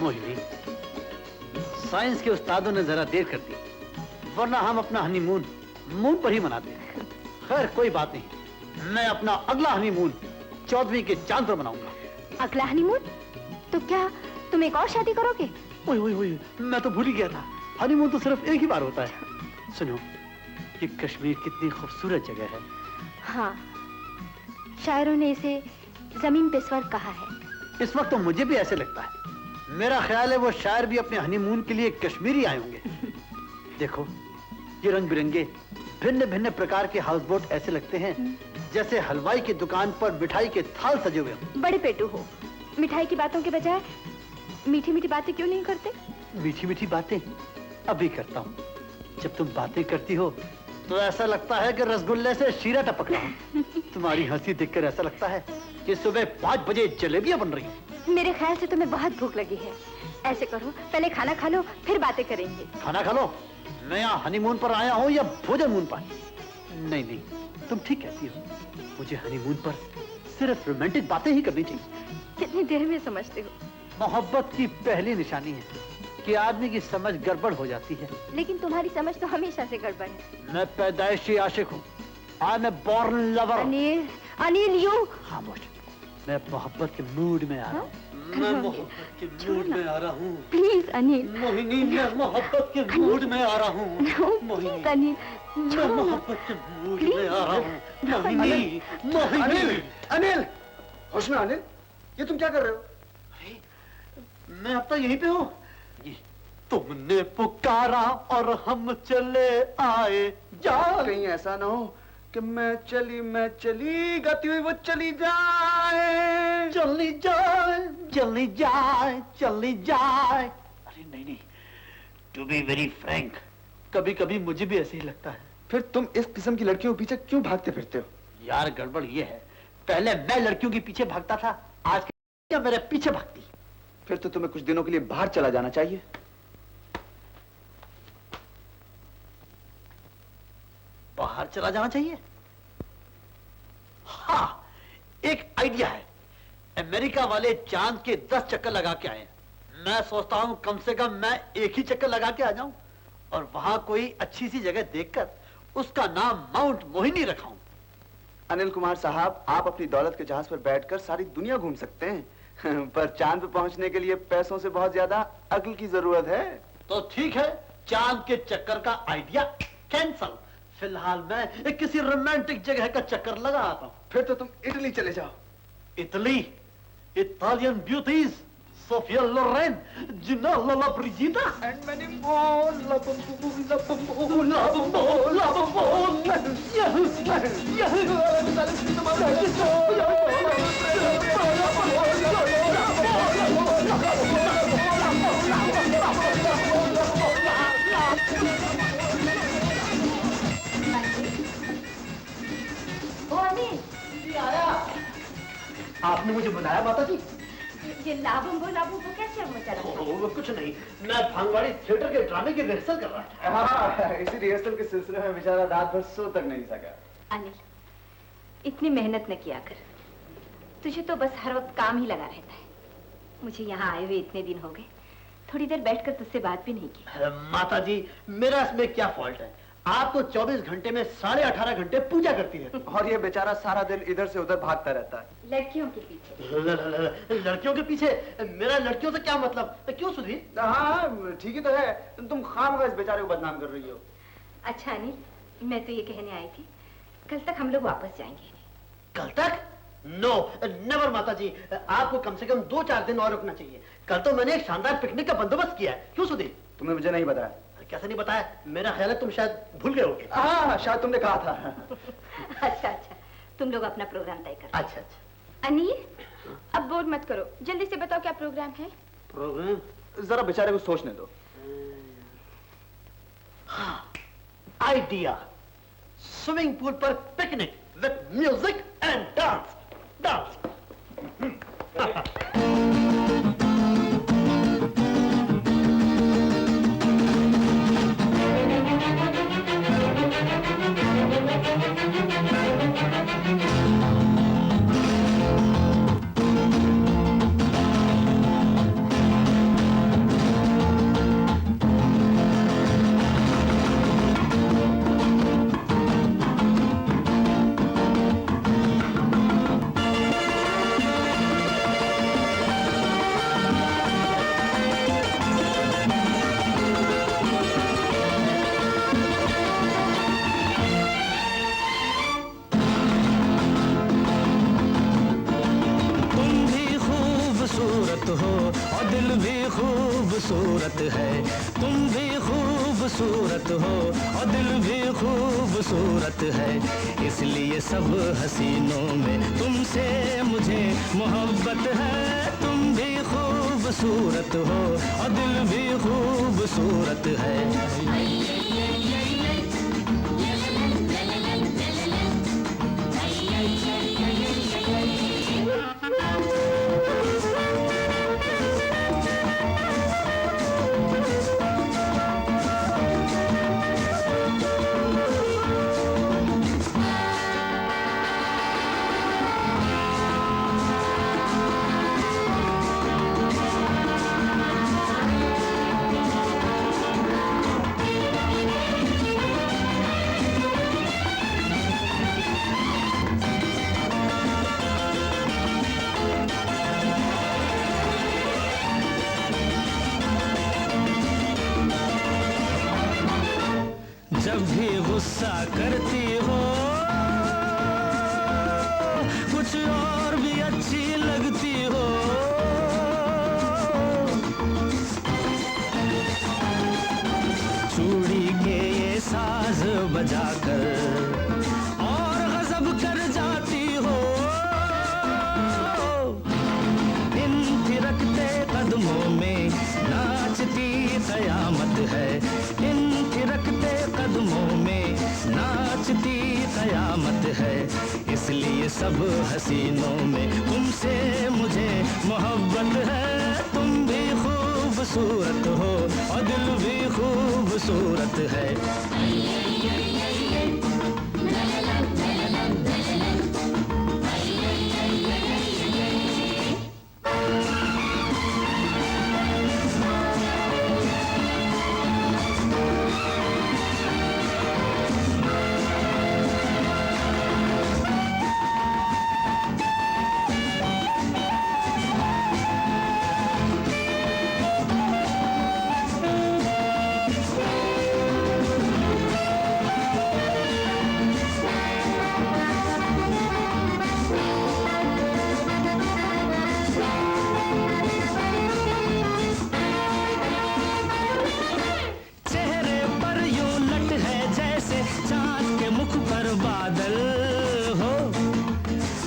मोहिनी, साइंस के उस्तादों ने जरा देर कर दी, वरना हम अपना हनीमून मून पर ही मनाते हैं। खैर कोई बात नहीं, मैं अपना अगला हनीमून 14वीं के चांद पर मनाऊंगा। अगला हनीमून? तो क्या तुम एक और शादी करोगे? ओए ओए ओए, मैं तो भूल ही गया था, हनीमून तो सिर्फ एक ही बार होता है। सुनो, ये कश्मीर कितनी खूबसूरत जगह है। हाँ, शायरों ने इसे जमीन पे स्वर्ग कहा है। इस वक्त तो मुझे भी ऐसे लगता है। मेरा ख्याल है वो शायर भी अपने हनीमून के लिए कश्मीर ही आए होंगे। देखो, ये रंग बिरंगे भिन्न भिन्न प्रकार के हाउस बोट ऐसे लगते हैं जैसे हलवाई की दुकान पर मिठाई के थाल सजे हुए हों। बड़े पेटू हो, मिठाई की बातों के बजाय मीठी मीठी बातें क्यों नहीं करते? मीठी मीठी बातें अभी करता हूँ। जब तुम बातें करती हो तो ऐसा लगता है कि रसगुल्ले से शीरा टपक रहा है। तुम्हारी हंसी देखकर ऐसा लगता है कि सुबह 5 बजे जलेबियां बन रही हैं। मेरे ख्याल से तुम्हें बहुत भूख लगी है। ऐसे करो, पहले खाना खा लो, फिर बातें करेंगे। खाना खा लो? मैं यहाँ हनीमून पर आया हूँ या भोजन मून पर? नहीं नहीं, तुम ठीक कहती हो। मुझे हनीमून पर सिर्फ रोमांटिक बातें ही करनी चाहिए। कितनी देर में समझते हो? मोहब्बत की पहली निशानी है कि आदमी की समझ गड़बड़ हो जाती है। लेकिन तुम्हारी समझ तो हमेशा से गड़बड़ है। मैं पैदाइशी आशिक हूँ। I am a born lover. Anil, Anil you खामोश। मैं मोहब्बत के मूड में आ रहा हूँ। मैं मोहब्बत के मूड में आ रहा हूँ। प्लीज अनिल। मोहिनी, मैं मोहब्बत के मूड में आ रहा हूँ। मोहिनी, अनिल, मैं मोहब्बत के मूड में आ रहा हूँ। मोहिनी, मोहिनी। अनिल, होश में अनिल, ये तुम क्या कर रहे हो? मैं अब तो यहीं पे हूँ। तुमने पुकारा और हम चले आए। जा कहीं ऐसा ना हो कि मैं चली गाती हुई वो चली जाए। चली जाए, चली जाए, चली जाए। अरे नहीं नहीं, टू बी वेरी फ्रैंक, कभी कभी मुझे भी ऐसे ही लगता है। फिर तुम इस किस्म की लड़कियों के पीछे क्यों भागते फिरते हो? यार गड़बड़ ये है, पहले मैं लड़कियों के पीछे भागता था, आज क्या मेरे पीछे भागती। फिर तो तुम्हें कुछ दिनों के लिए बाहर चला जाना चाहिए। बाहर चला जाना चाहिए? हाँ, एक आइडिया है। अमेरिका वाले चांद के 10 चक्कर लगा के आए। मैं सोचता हूं कम से कम मैं एक ही चक्कर लगा के आ जाऊं और वहां कोई अच्छी सी जगह देखकर उसका नाम माउंट मोहिनी रखाऊं। अनिल कुमार साहब, आप अपनी दौलत के जहाज पर बैठकर सारी दुनिया घूम सकते हैं, पर चांद पर पहुंचने के लिए पैसों से बहुत ज्यादा अक्ल की जरूरत है। तो ठीक है, चांद के चक्कर का आइडिया कैंसल। फिलहाल मैं किसी रोमांटिक जगह का चक्कर लगा आता हूं। फिर तो तुम इटली चले जाओ। Italy? Italian beauties, Sophia Loren, Gina Brigida and many more. आपने मुझे बुलाया माता जी? ये लाबम्बो लाबम्बो कैसे मचा रहा है? वो कुछ नहीं, मैं भांगवाड़ी थिएटर के ड्रामे की रिहर्सल कर रहा था। हाँ, इसी रिहर्सल के सिलसिले में बेचारा रात भर सो तक नहीं सका। अनिल, इतनी मेहनत न किया कर। तुझे तो बस हर वक्त काम ही लगा रहता है। मुझे यहाँ आए हुए इतने दिन हो गए, थोड़ी देर बैठकर तुझसे बात भी नहीं की। माता जी, मेरा इसमें क्या फॉल्ट है? आप तो 24 घंटे में 18.5 घंटे पूजा करती रहती। और ये बेचारा सारा दिन इधर से उधर भागता रहता है। लड़कियों के पीछे। लड़कियों के पीछे? मेरा लड़कियों से क्या मतलब? क्यों सुधीर? हाँ ठीक ही तो है, तुम खामखा इस बेचारे को बदनाम कर रही हो। अच्छा अनिल, मैं तो ये कहने आई थी, कल तक हम लोग वापस जाएंगे। कल तक? नो नेवर माता जी, आपको कम से कम 2-4 दिन और रुकना चाहिए। कल तो मैंने एक शानदार पिकनिक का बंदोबस्त किया है। क्यों सुधीर? तुमने मुझे नहीं बताया। कैसे नहीं बताया? मेरा ख्याल है तुम शायद भूल गए होगे। हाँ, शायद तुमने कहा था। अच्छा अच्छा, तुम लोग अपना प्रोग्राम तय करो। अच्छा अच्छा। अनिल, अब बोर मत करो, जल्दी से बताओ क्या प्रोग्राम है? प्रोग्राम? जरा बेचारे को सोचने दो। हाँ, आइडिया। स्विमिंग पूल पर picnic with music and dance. Dance. दिल भी खूबसूरत है, तुम भी खूबसूरत हो और दिल भी खूबसूरत है, इसलिए सब हसीनों में तुमसे मुझे मोहब्बत है। तुम भी खूबसूरत हो और दिल भी खूबसूरत है। जब भी गुस्सा करती हो कुछ और भी अच्छी लगती हो, चूड़ी के ये साज बजाकर और गजब कर जाती हो। इन थिरकते कदमों में नाचती कयामत है, इन थिरकते कदमों में नाचती कयामत है, इसलिए सब हसीनों में तुमसे मुझे मोहब्बत है। तुम भी खूबसूरत हो और दिल भी खूबसूरत है।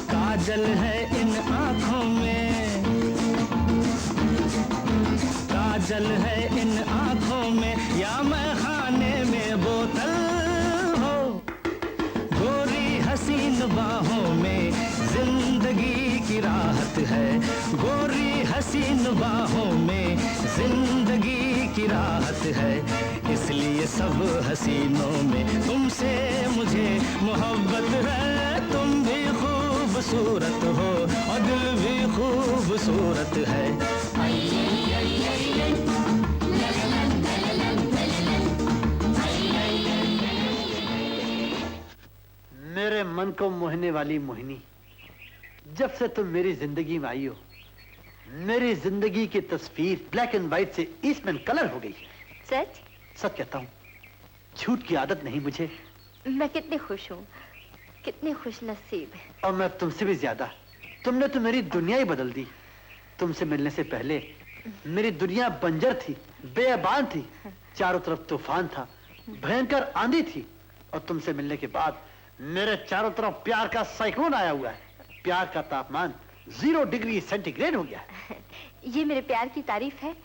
काजल है इन आँखों में, काजल है इन आँखों में, या मैं खाने में बोतल हो। गोरी हसीन बाहों में जिंदगी की राहत है, गोरी हसीन बाहों में जिंदगी की राहत है, इसलिए सब हसीनों में तुमसे मुझे मोहब्बत है। तुम भी खूबसूरत हो और दिल भी खूबसूरत है। मेरे मन को मोहने वाली मोहिनी, जब से तुम मेरी जिंदगी में आई हो, मेरी जिंदगी की तस्वीर ब्लैक एंड व्हाइट से ईस्टमैन कलर हो गई। सच? सच कहता हूँ, झूठ की आदत नहीं मुझे। मैं कितनी खुश हूँ, कितनी खुश नसीब है। और मैं तुमसे भी ज्यादा। तुमने तो मेरी दुनिया ही बदल दी। तुमसे मिलने से पहले मेरी दुनिया बंजर थी, बेअबान थी, चारों तरफ तूफान था, भयंकर आंधी थी। और तुमसे मिलने के बाद मेरे चारों तरफ प्यार का साइक्लोन आया हुआ है। प्यार का तापमान 0 डिग्री सेंटीग्रेड हो गया है। ये मेरे प्यार की तारीफ है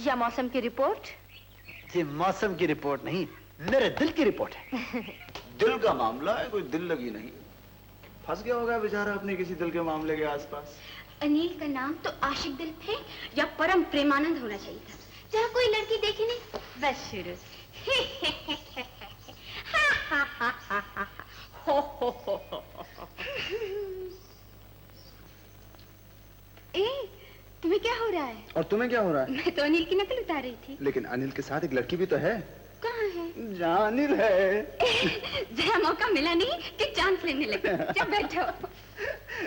या मौसम की रिपोर्ट? ये मौसम की रिपोर्ट नहीं, मेरे दिल की रिपोर्ट है। दिल का मामला है, कोई दिल लगी नहीं। फंस गया होगा बेचारा अपने किसी दिल के मामले के आसपास। अनिल का नाम तो आशिक दिल थे या परम प्रेमानंद होना चाहिए था। जहाँ कोई लड़की देखे नहीं, बस शुरू। ए, तुम्हें क्या हो रहा है? और तुम्हें क्या हो रहा है? मैं तो अनिल की नकल उतार रही थी। लेकिन अनिल के साथ एक लड़की भी तो है। कहाँ है? जहाँ अनिल है। जरा मौका मिला नहीं कि चांस लेने लगे। जब बैठो।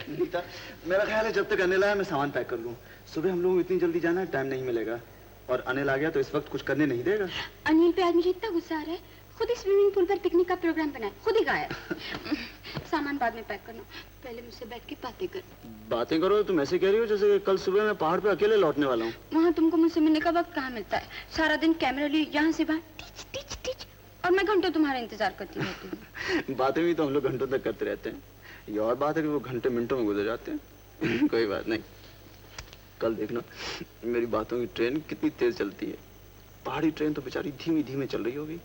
नीता, मेरा ख्याल है जब तक अनिल आया मैं सामान पैक कर लूं। सुबह हम लोग इतनी जल्दी जाना है, टाइम नहीं मिलेगा। और अनिल आ गया तो इस वक्त कुछ करने नहीं देगा। अनिल पे आज मुझे इतना गुस्सा आ रहा है, खुद ही स्विमिंग पूल पर पिकनिक का प्रोग्राम बनाए, खुद ही गाया। सामान बाद में पैक करना, पहले मुझसे बैठ के बातें कर। बातें करो? तुम ऐसे कह रही हो जैसे कल सुबह मैं पहाड़ पे अकेले लौटने वाला हूँ। वहाँ तुमको मुझसे मिलने का वक्त कहाँ मिलता है? सारा दिन कैमरा लिए यहाँ से वहाँ टिच टिच टिच, और मैं घंटों तुम्हारा इंतजार करती रहती हूँ। बातें भी तो हम लोग घंटों तक करते रहते हैं। ये और बात है कि वो घंटे मिनटों में गुजर जाते हैं। कोई बात नहीं, कल देखना मेरी बातों की ट्रेन कितनी तेज चलती है। पहाड़ी ट्रेन तो बेचारी धीमी धीमे चल रही होगी।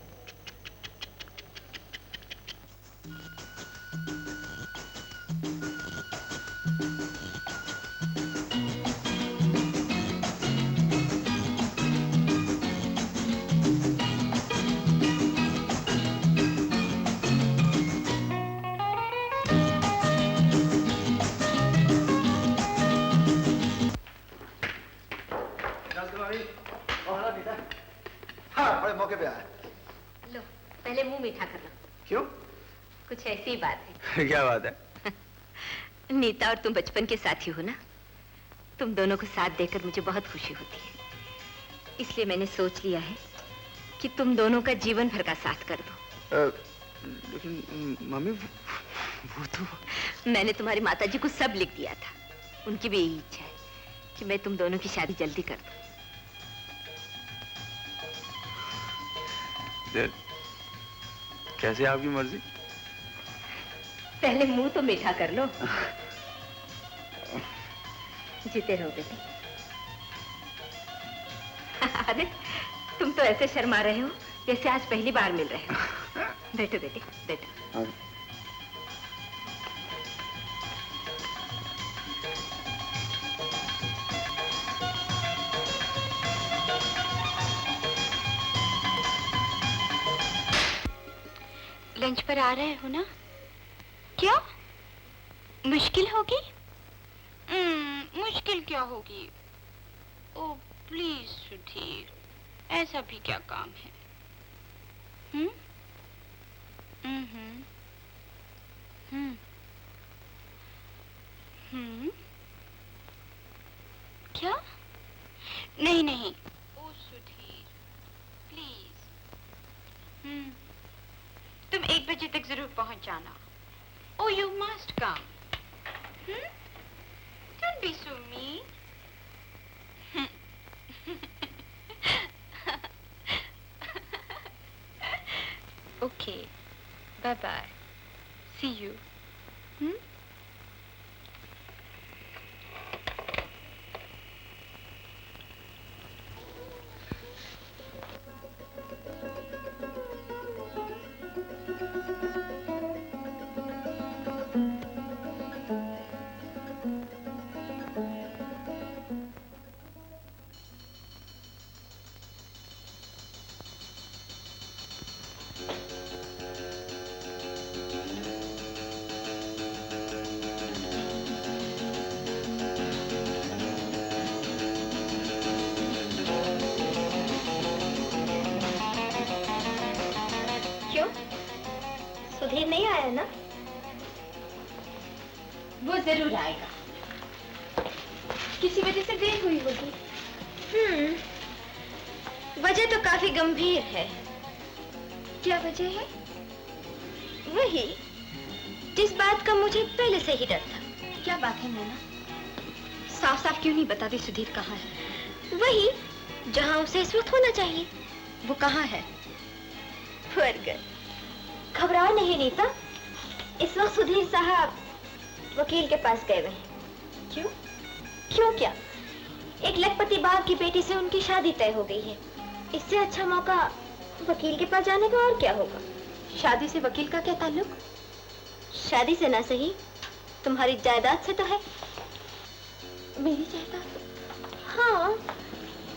हाँ, बड़े मौके पे आया। लो, पहले मुंह मीठा करना। क्यों? कुछ ऐसी बात है। क्या बात है? नीता और तुम बचपन के साथी हो ना, तुम दोनों को साथ देकर मुझे बहुत खुशी होती है। इसलिए मैंने सोच लिया है कि तुम दोनों का जीवन भर का साथ कर दो। लेकिन मम्मी वो तो मैंने तुम्हारी माताजी को सब लिख दिया था। उनकी भी यही इच्छा है कि मैं तुम दोनों की शादी जल्दी कर दूं। कैसे आपकी मर्जी? पहले मुंह तो मीठा कर लो। जीते रहो बेटे। अरे तुम तो ऐसे शर्मा रहे हो जैसे आज पहली बार मिल रहे हो। बैठो बेटे, बैठो। लंच पर आ रहे हो ना? क्या मुश्किल होगी? मुश्किल क्या होगी? ओ प्लीज सुधीर, ऐसा भी क्या काम है? क्या? नहीं नहीं, ओ सुधीर प्लीज। तुम 1 बजे तक जरूर पहुंच जाना। Oh, you must come. Don't be so mean. Okay. Bye bye. See you. Sudhir नहीं आया ना? वो जरूर आएगा। किसी वजह से देर हुई होगी। वजह तो काफी गंभीर है। क्या वजह है? वही जिस बात का मुझे पहले से ही डर था। क्या बात है नैना? साफ साफ क्यों नहीं बताती सुधीर कहाँ है? वही जहाँ उसे इस वक्त होना चाहिए। वो कहाँ है? बर्गर। घबराओ नहीं नीता, इस वक्त सुधीर साहब वकील के पास गए हुए हैं। क्यों? क्यों क्या? एक लखपति बाप की बेटी से उनकी शादी तय हो गई है। इससे अच्छा मौका वकील के पास जाने का और क्या होगा? शादी से वकील का क्या ताल्लुक? शादी से ना सही, तुम्हारी जायदाद से तो है। मेरी जायदाद? हाँ,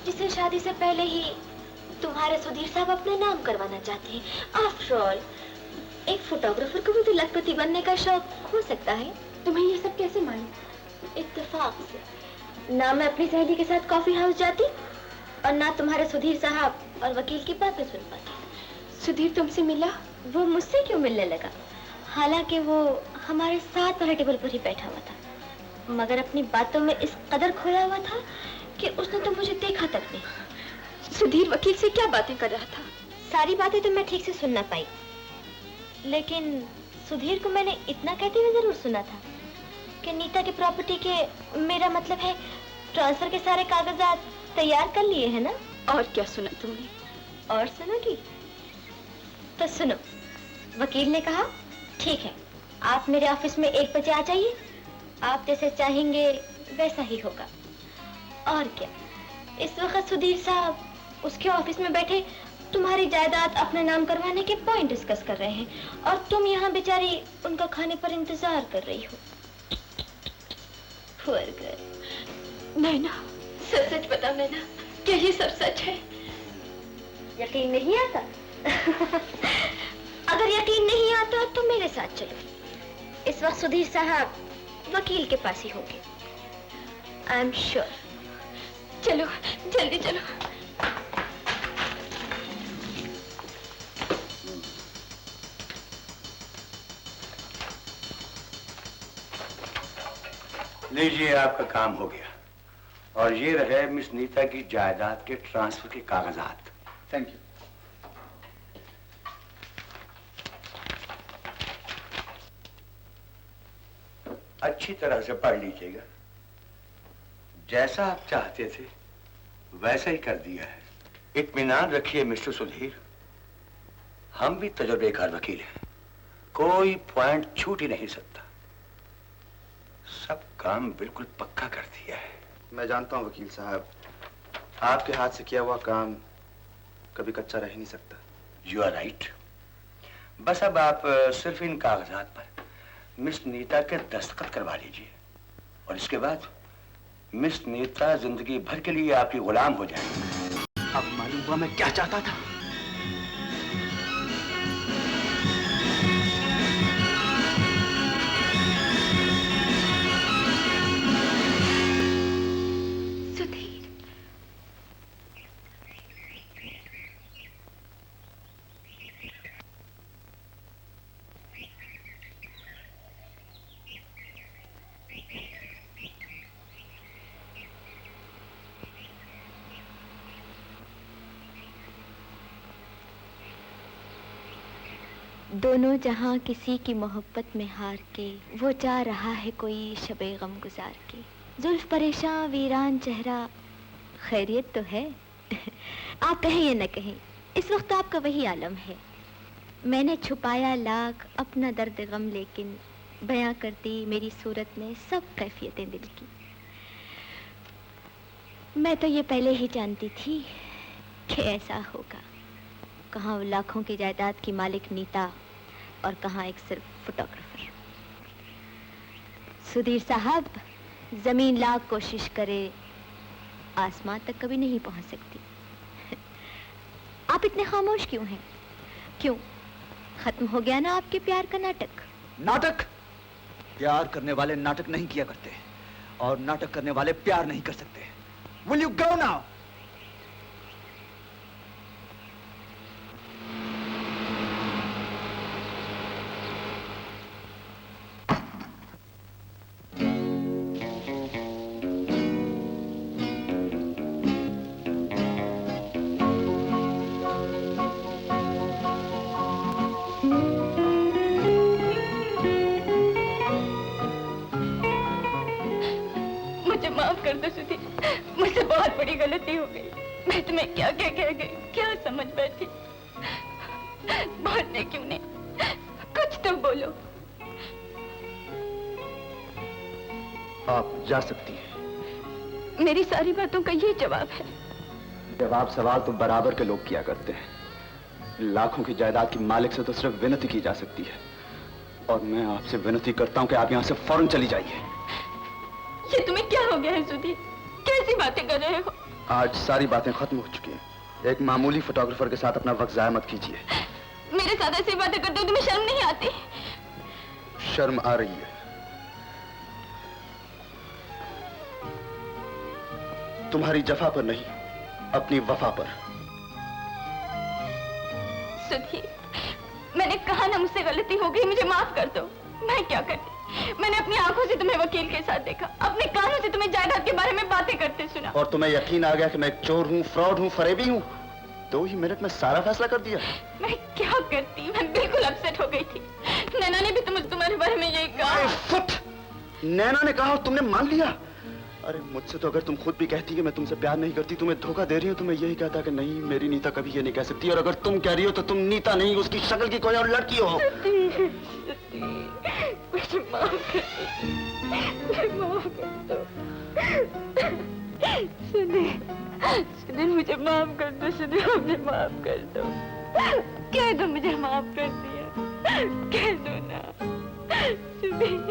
जिसे शादी से पहले ही तुम्हारे सुधीर साहब अपने नाम करवाना चाहते हैं। आफ्टर ऑल एक फोटोग्राफर को भी तो लखपति बनने का शौक हो सकता है। तुम्हें ये सब कैसे मालूम? इत्तेफाक से। ना मैं अपनी सहेली के साथ कॉफी हाउस जाती और ना तुम्हारे सुधीर साहब और वकील की बातें सुन पाती। सुधीर तुमसे मिला? वो मुझसे क्यों मिलने लगा? हालांकि वो हमारे साथ वाले टेबल पर ही बैठा हुआ था, मगर अपनी बातों में इस कदर खोया हुआ था कि उसने तो मुझे देखा तक नहीं। सुधीर वकील से क्या बातें कर रहा था? सारी बातें तो मैं ठीक से सुन ना पाई, लेकिन सुधीर को मैंने इतना कहते हुए जरूर सुना था कि नीता की प्रॉपर्टी के, मेरा मतलब है ट्रांसफर के सारे कागजात तैयार कर लिए हैं ना? और क्या सुना तुमने? और सुनोगी? तो सुनो, वकील ने कहा ठीक है, आप मेरे ऑफिस में 1 बजे आ जाइए, आप जैसे चाहेंगे वैसा ही होगा। और क्या, इस वक्त सुधीर साहब उसके ऑफिस में बैठे तुम्हारी जायदाद अपने नाम करवाने के पॉइंट डिस्कस कर रहे हैं और तुम यहाँ बेचारी उनका खाने पर इंतजार कर रही हो। Poor girl. नैना, सच सच बता नैना, क्या ये सब सच है? यकीन नहीं आता? अगर यकीन नहीं आता तो मेरे साथ चलो। इस वक्त सुधीर साहब वकील के पास ही होंगे, आई एम श्योर। चलो जल्दी चलो। लीजिए, आपका काम हो गया और ये रहे मिस नीता की जायदाद के ट्रांसफर के कागजात। Thank you. अच्छी तरह से पढ़ लीजिएगा, जैसा आप चाहते थे वैसा ही कर दिया है। इत्मीनान रखिए मिस्टर सुधीर, हम भी तजुर्बेकार वकील हैं, कोई पॉइंट छूट ही नहीं सकता। सब काम बिल्कुल पक्का कर दिया है। मैं जानता हूं वकील साहब, आपके हाथ से किया हुआ काम कभी कच्चा रह ही नहीं सकता। You are right. बस अब आप सिर्फ इन कागजात पर मिस नीता के दस्तखत करवा लीजिए और इसके बाद मिस नीता जिंदगी भर के लिए आपकी गुलाम हो जाएगी। अब मालूम हुआ मैं क्या चाहता था। दोनों जहां किसी की मोहब्बत में हार के, वो जा रहा है कोई शबे गम गुजार के। जुल्फ परेशान वीरान चेहरा, खैरियत तो है? आप कहें या न कहें, इस वक्त आपका वही आलम है। मैंने छुपाया लाख अपना दर्द गम, लेकिन बयां करती मेरी सूरत ने सब कैफियतें दिल की। मैं तो ये पहले ही जानती थी कि ऐसा होगा। कहाँ वो लाखों की जायदाद की मालिक नीता और कहाँ एक सिर्फ फोटोग्राफर। सुधीर साहब, जमीन लाख कोशिश करे आसमान तक कभी नहीं पहुंच सकती। आप इतने खामोश क्यों हैं? क्यों खत्म हो गया ना आपके प्यार का नाटक? नाटक? प्यार करने वाले नाटक नहीं किया करते और नाटक करने वाले प्यार नहीं कर सकते। Will you go now? माफ कर दो सुधीर, मुझसे बहुत बड़ी गलती हो गई। मैं तुम्हें क्या क्या कह गई, क्या समझ बैठी। बोलते क्यों नहीं? कुछ तो बोलो। आप जा सकती हैं। मेरी सारी बातों का ये जवाब है? जवाब सवाल तो बराबर के लोग किया करते हैं। लाखों की जायदाद की मालिक से तो सिर्फ विनती की जा सकती है और मैं आपसे विनती करता हूं कि आप यहां से फौरन चली जाइए। ये तुम्हें क्या हो गया है सुधीर? कैसी बातें कर रहे हो? आज सारी बातें खत्म हो चुकी हैं। एक मामूली फोटोग्राफर के साथ अपना वक्त जाया मत कीजिए। मेरे साथ ऐसी बातें करते हो तुम्हें शर्म नहीं आती? शर्म आ रही है। तुम्हारी जफा पर नहीं, अपनी वफा पर। सुधीर, मैंने कहा ना मुझसे गलती हो गई, मुझे माफ कर दो। मैं क्या करती? मैंने अपनी आंखों से तुम्हें वकील के साथ देखा, अपने कानों से तुम्हें जायदाद के बारे में बातें करते सुना। और तुम्हें यकीन आ गया कि मैं एक चोर हूं, फ्रॉड हूं, फरेबी हूं? 2 ही मिनट में सारा फैसला कर दिया। मैं क्या करती, मैं बिल्कुल अपसेट हो गई थी। नैना ने भी तुम्हारे बारे में यही कहा। फुट! नैना ने कहा और तुमने मान लिया? अरे मुझसे तो अगर तुम खुद भी कहती कि मैं तुमसे प्यार नहीं करती, तुम्हें धोखा दे रही हो, तो मैं यही कहता कि नहीं, मेरी नीता कभी ये नहीं कह सकती। और अगर तुम कह रही हो तो तुम नीता नहीं, उसकी शक्ल की कोई और लड़की हो। मुझे माफ कर दो। सुनील मुझे माफ कर दो। सुनील मुझे माफ कर दो। कह दो मुझे माफ कर दिया, कह दो ना सुनील।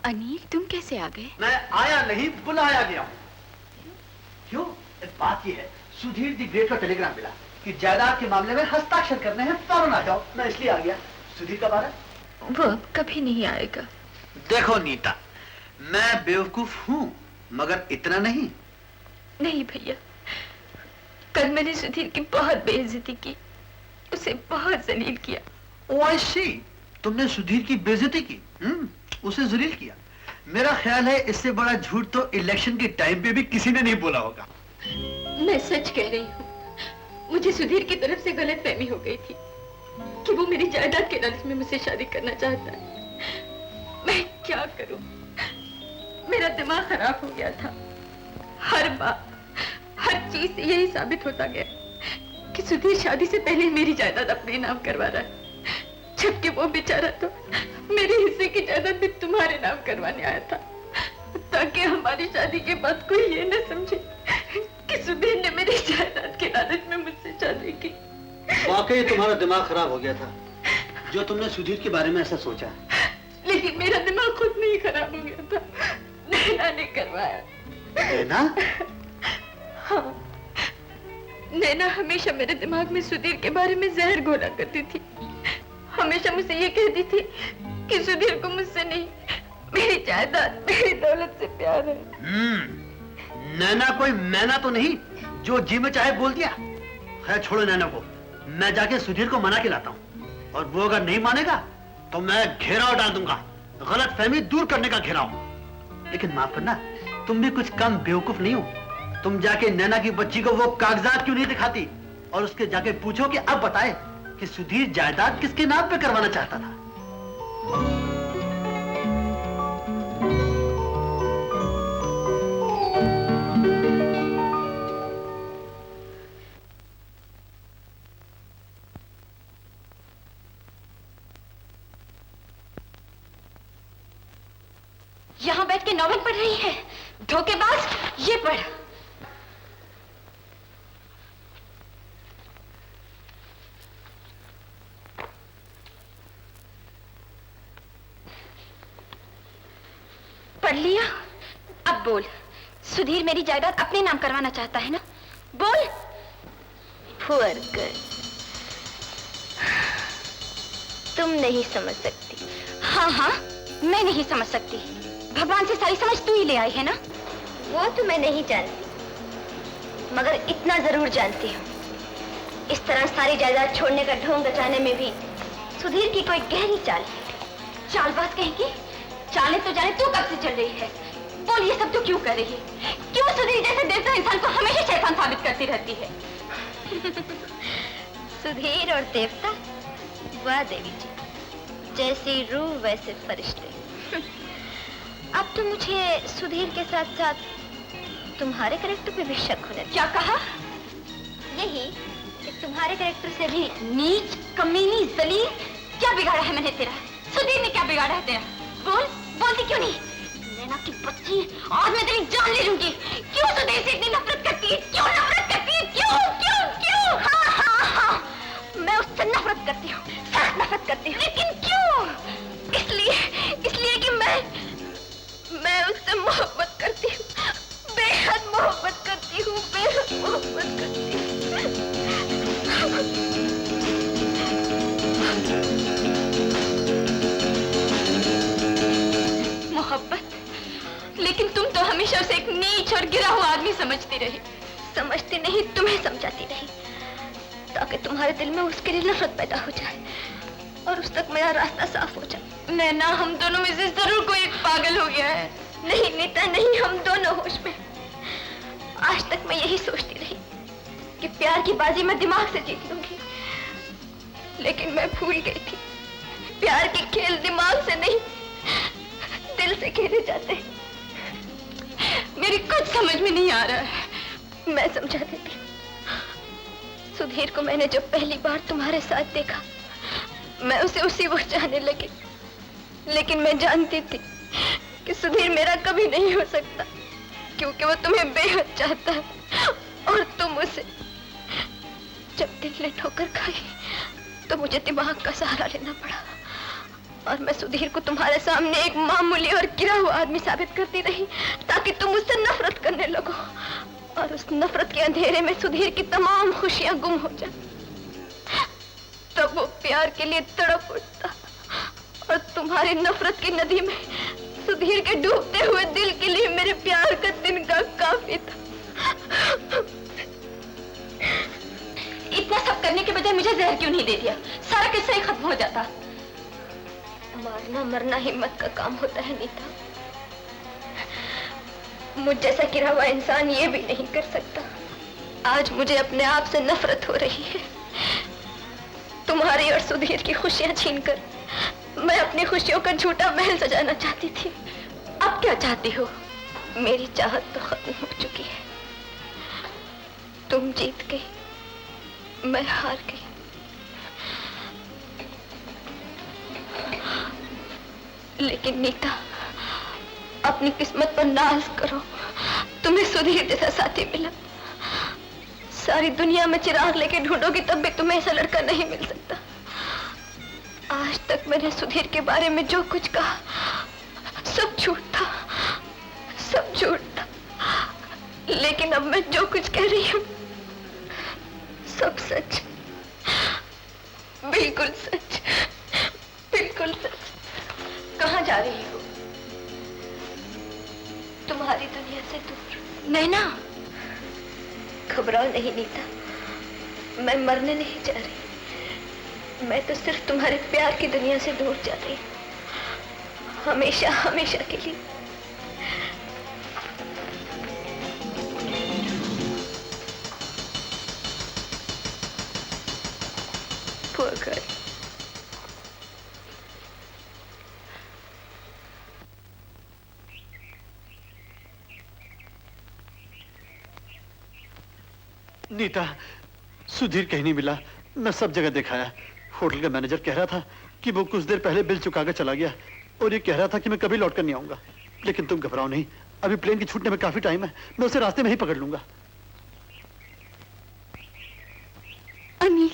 अनिल, तुम कैसे आ गए? मैं आया नहीं, बुलाया गया हूँ। क्यों? बात ये है, सुधीर दी ग्रेट का टेलीग्राम मिला कि जायदाद के मामले में हस्ताक्षर करने हैं, फौरन आ जाओ। मैं इसलिए आ गया। सुधीर कब आ रहा है? वो अब कभी नहीं आएगा। देखो नीता, मैं बेवकूफ हूँ, मगर इतना नहीं। नहीं भैया, कल मैंने सुधीर की बहुत बेइज्जती की, उसे बहुत जलील किया। ओ आई सी, तुमने सुधीर की बेइज्जती की? उसे जलील किया? मेरा ख्याल है इससे बड़ा झूठ तो इलेक्शन के टाइम पे भी किसी ने नहीं बोला होगा। मैं सच कह रही हूँ, मुझे सुधीर की तरफ से गलतफहमी हो गई थी कि वो मेरी जायदाद के लालच में मुझसे शादी करना चाहता है। मैं क्या करूं? मेरा दिमाग खराब हो गया था। हर बात, हर चीज से यही साबित होता गया कि सुधीर शादी से पहले मेरी जायदाद अपने नाम करवा रहा है, जबकि वो बेचारा तो मेरे हिस्से की जायदाद भी तुम्हारे नाम करवाने आया था, ताकि हमारी शादी के बाद कोई ये न समझे कि सुधीर ने मेरी जायदाद के लालच में मुझसे शादी की। वाकई तुम्हारा दिमाग खराब हो गया था जो तुमने सुधीर के बारे में ऐसा सोचा। लेकिन मेरा दिमाग खुद में ही खराब हो गया था, नैना ने करवाया। नैना? हाँ, नैना हमेशा मेरे दिमाग में सुधीर के बारे में जहर घोला करती थी। हमेशा मुझे ये कहती थी कि सुधीर को मुझसे नहीं, मेरी जायदाद, मेरी दौलत से प्यार है। नैना कोई मैना तो नहीं जो जी में चाहे बोल दिया। खैर छोड़ो नैना को, मैं जाके सुधीर को मना के लाता हूँ, और वो अगर नहीं मानेगा तो मैं घेराव डाल दूंगा, गलत फहमी दूर करने का घेराव। लेकिन माफ करना, तुम भी कुछ कम बेवकूफ नहीं हो। तुम जाके नैना की बच्ची को वो कागजात क्यों नहीं दिखाती और उसके जाके पूछो कि अब बताए कि सुधीर जायदाद किसके नाम पे करवाना चाहता था। यहाँ बैठ के नॉवेल पढ़ रही है, धोखेबाज। ये पढ़। पढ़ लिया? अब बोल, सुधीर मेरी जायदाद अपने नाम करवाना चाहता है ना? बोल। पुअर गर्ल, तुम नहीं समझ सकती। हाँ हाँ, मैं नहीं समझ सकती। भगवान से सारी समझ तू ही ले आई है ना? वो तो मैं नहीं जानती, मगर इतना जरूर जानती हूँ, इस तरह सारी जायदाद छोड़ने का ढोंग रचाने में भी सुधीर की कोई गहरी चाल है। चालबाज कहेगी? चाले तो जाने तू कब से चल रही है। बोल, ये सब तू क्यों कर रही है? क्यों सुधीर जैसे देवता इंसान को हमेशा शैतान साबित करती रहती है? सुधीर और देवता? वाह देवी जी, जैसी रूह वैसे फरिश्ते। अब तो मुझे सुधीर के साथ साथ तुम्हारे कैरेक्टर पे भी शक होने लगा। क्या कहा? यही कि तुम्हारे कैरेक्टर से भी नीच, कमीनी, जलील। क्या बिगाड़ा है मैंने तेरा? सुधीर ने क्या बिगाड़ा है तेरा? बोल बोलती क्यों नहीं? नैना की बच्ची, आज मैं तेरी जान ले लूंगी। क्यों सुधीर से इतनी नफरत करती है? क्यों नफरत करती है? क्यों क्यों क्यों? हाँ हाँ हाँ, मैं उससे नफरत करती हूँ, सख्त नफरत करती हूँ। लेकिन क्यों? इसलिए कि मैं उससे मोहब्बत करती हूँ, बेहद मोहब्बत करती हूँ, बेहद मोहब्बत करती हूँ। मोहब्बत? लेकिन तुम तो हमेशा उसे एक नीच और गिरा हुआ आदमी समझती रही। समझती नहीं, तुम्हें समझाती रही, ताकि तुम्हारे दिल में उसके लिए नफरत पैदा हो जाए और उस तक मेरा रास्ता साफ हो जाए। नैना, हम दोनों में से जरूर कोई एक पागल हो गया है। नहीं नीता नहीं, हम दोनों होश में। आज तक मैं यही सोचती रही कि प्यार की बाजी मैं दिमाग से जीत लूंगी, लेकिन मैं भूल गई थी प्यार के खेल दिमाग से नहीं, दिल से खेले जाते हैं। मेरी कुछ समझ में नहीं आ रहा है। मैं समझा देती हूँ। सुधीर को मैंने जब पहली बार तुम्हारे साथ देखा, मैं उसे उसी वक्त चाहने लगी, लेकिन मैं जानती थी कि सुधीर मेरा कभी नहीं हो सकता, क्योंकि वो तुम्हें बेहद चाहता है और तुम उसे। जब दिल ने ठोकर खाई तो मुझे दिमाग का सहारा लेना पड़ा और मैं सुधीर को तुम्हारे सामने एक मामूली और गिरा हुआ आदमी साबित करती रही, ताकि तुम उससे नफरत करने लगो और उस नफरत के अंधेरे में सुधीर की तमाम खुशियां गुम हो जाए। तब वो प्यार के लिए तड़प उठता और तुम्हारी नफरत की नदी में सुधीर के डूबते हुए दिल के लिए मेरे प्यार का तिनका काफी था। इतना सब करने के बजाय मुझे जहर क्यों नहीं दे दिया? सारा किस्सा ही खत्म हो जाता। मारना मरना हिम्मत का काम होता है नीता। मुझ जैसा गिरा हुआ इंसान ये भी नहीं कर सकता। आज मुझे अपने आप से नफरत हो रही है। तुम्हारी और सुधीर की खुशियां छीनकर मैं अपनी खुशियों का झूठा महल सजाना चाहती थी। अब क्या चाहती हो? मेरी चाहत तो खत्म हो चुकी है। तुम जीत गई, मैं हार गई। लेकिन नीता, अपनी किस्मत पर नाज करो, तुम्हें सुधीर जैसा साथी मिला। सारी दुनिया में चिराग लेके ढूंढोगी तब भी तुम्हें ऐसा लड़का नहीं मिल सकता। आज तक मैंने सुधीर के बारे में जो कुछ कहा सब झूठ था, सब झूठ था। लेकिन अब मैं जो कुछ कह रही हूँ सब सच, बिल्कुल सच, बिल्कुल सच। कहाँ जा रही हो? तुम्हारी दुनिया से दूर। नैना, घबराओ नहीं नीता, मैं मरने नहीं जा रही। मैं तो सिर्फ तुम्हारे प्यार की दुनिया से दूर जा रही हूँ, हमेशा हमेशा के लिए। Poor girl. नीता, सुधीर कहीं नहीं मिला। मैं सब जगह दिखाया। होटल का मैनेजर कह रहा था कि वो कुछ देर पहले बिल चुका कर चला गया और ये कह रहा था कि मैं कभी लौट कर नहीं आऊंगा। लेकिन तुम घबराओ नहीं, अभी प्लेन की छूटने में काफी टाइम है। मैं उसे रास्ते में ही पकड़ लूंगा। Anil,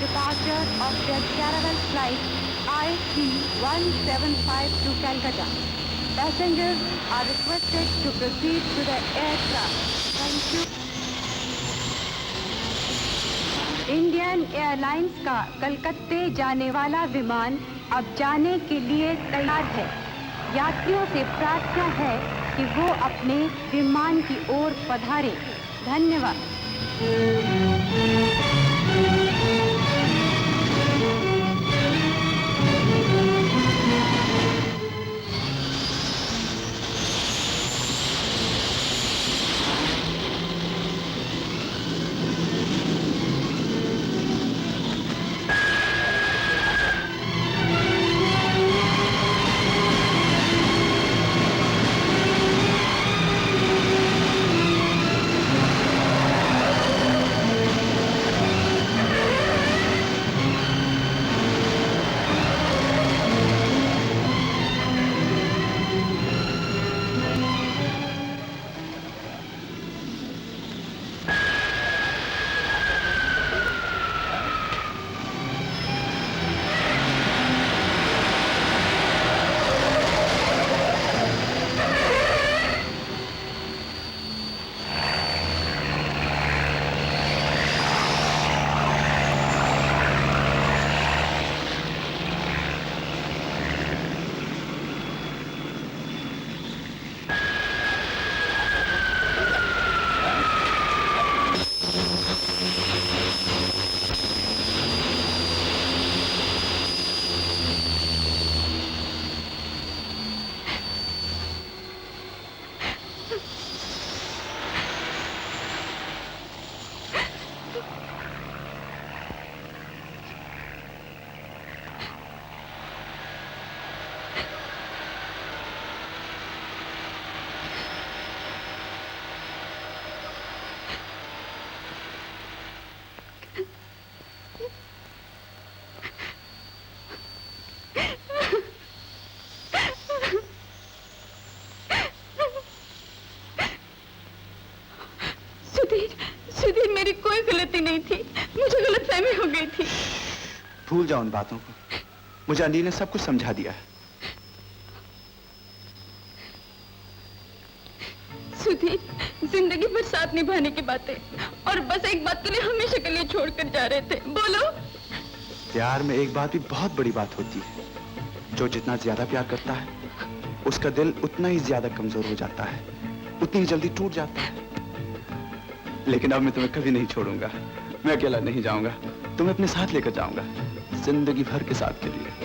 departure of their caravan flight IT-175 to Calcutta. Passengers are requested to proceed to the aircraft. Thank you. Indian airlines का कलकत्ते जाने वाला विमान अब जाने के लिए तैयार है। यात्रियों से प्रार्थना है कि वो अपने विमान की ओर पधारें। धन्यवाद। सुधीर, मेरी कोई गलती नहीं थी, मुझे गलतफहमी हो गई थी। भूल जाओ उन बातों को, मुझे अनिल ने सब कुछ समझा दिया है। सुधीर, जिंदगी भर साथ निभाने की बातें और बस एक बात के लिए हमेशा के लिए छोड़कर जा रहे थे। बोलो। प्यार में एक बात भी बहुत बड़ी बात होती है, जो जितना ज्यादा प्यार करता है उसका दिल उतना ही ज्यादा कमजोर हो जाता है, उतनी ही जल्दी टूट जाता है। लेकिन अब मैं तुम्हें कभी नहीं छोड़ूंगा, मैं अकेला नहीं जाऊंगा, तुम्हें अपने साथ लेकर जाऊंगा, जिंदगी भर के साथ के लिए।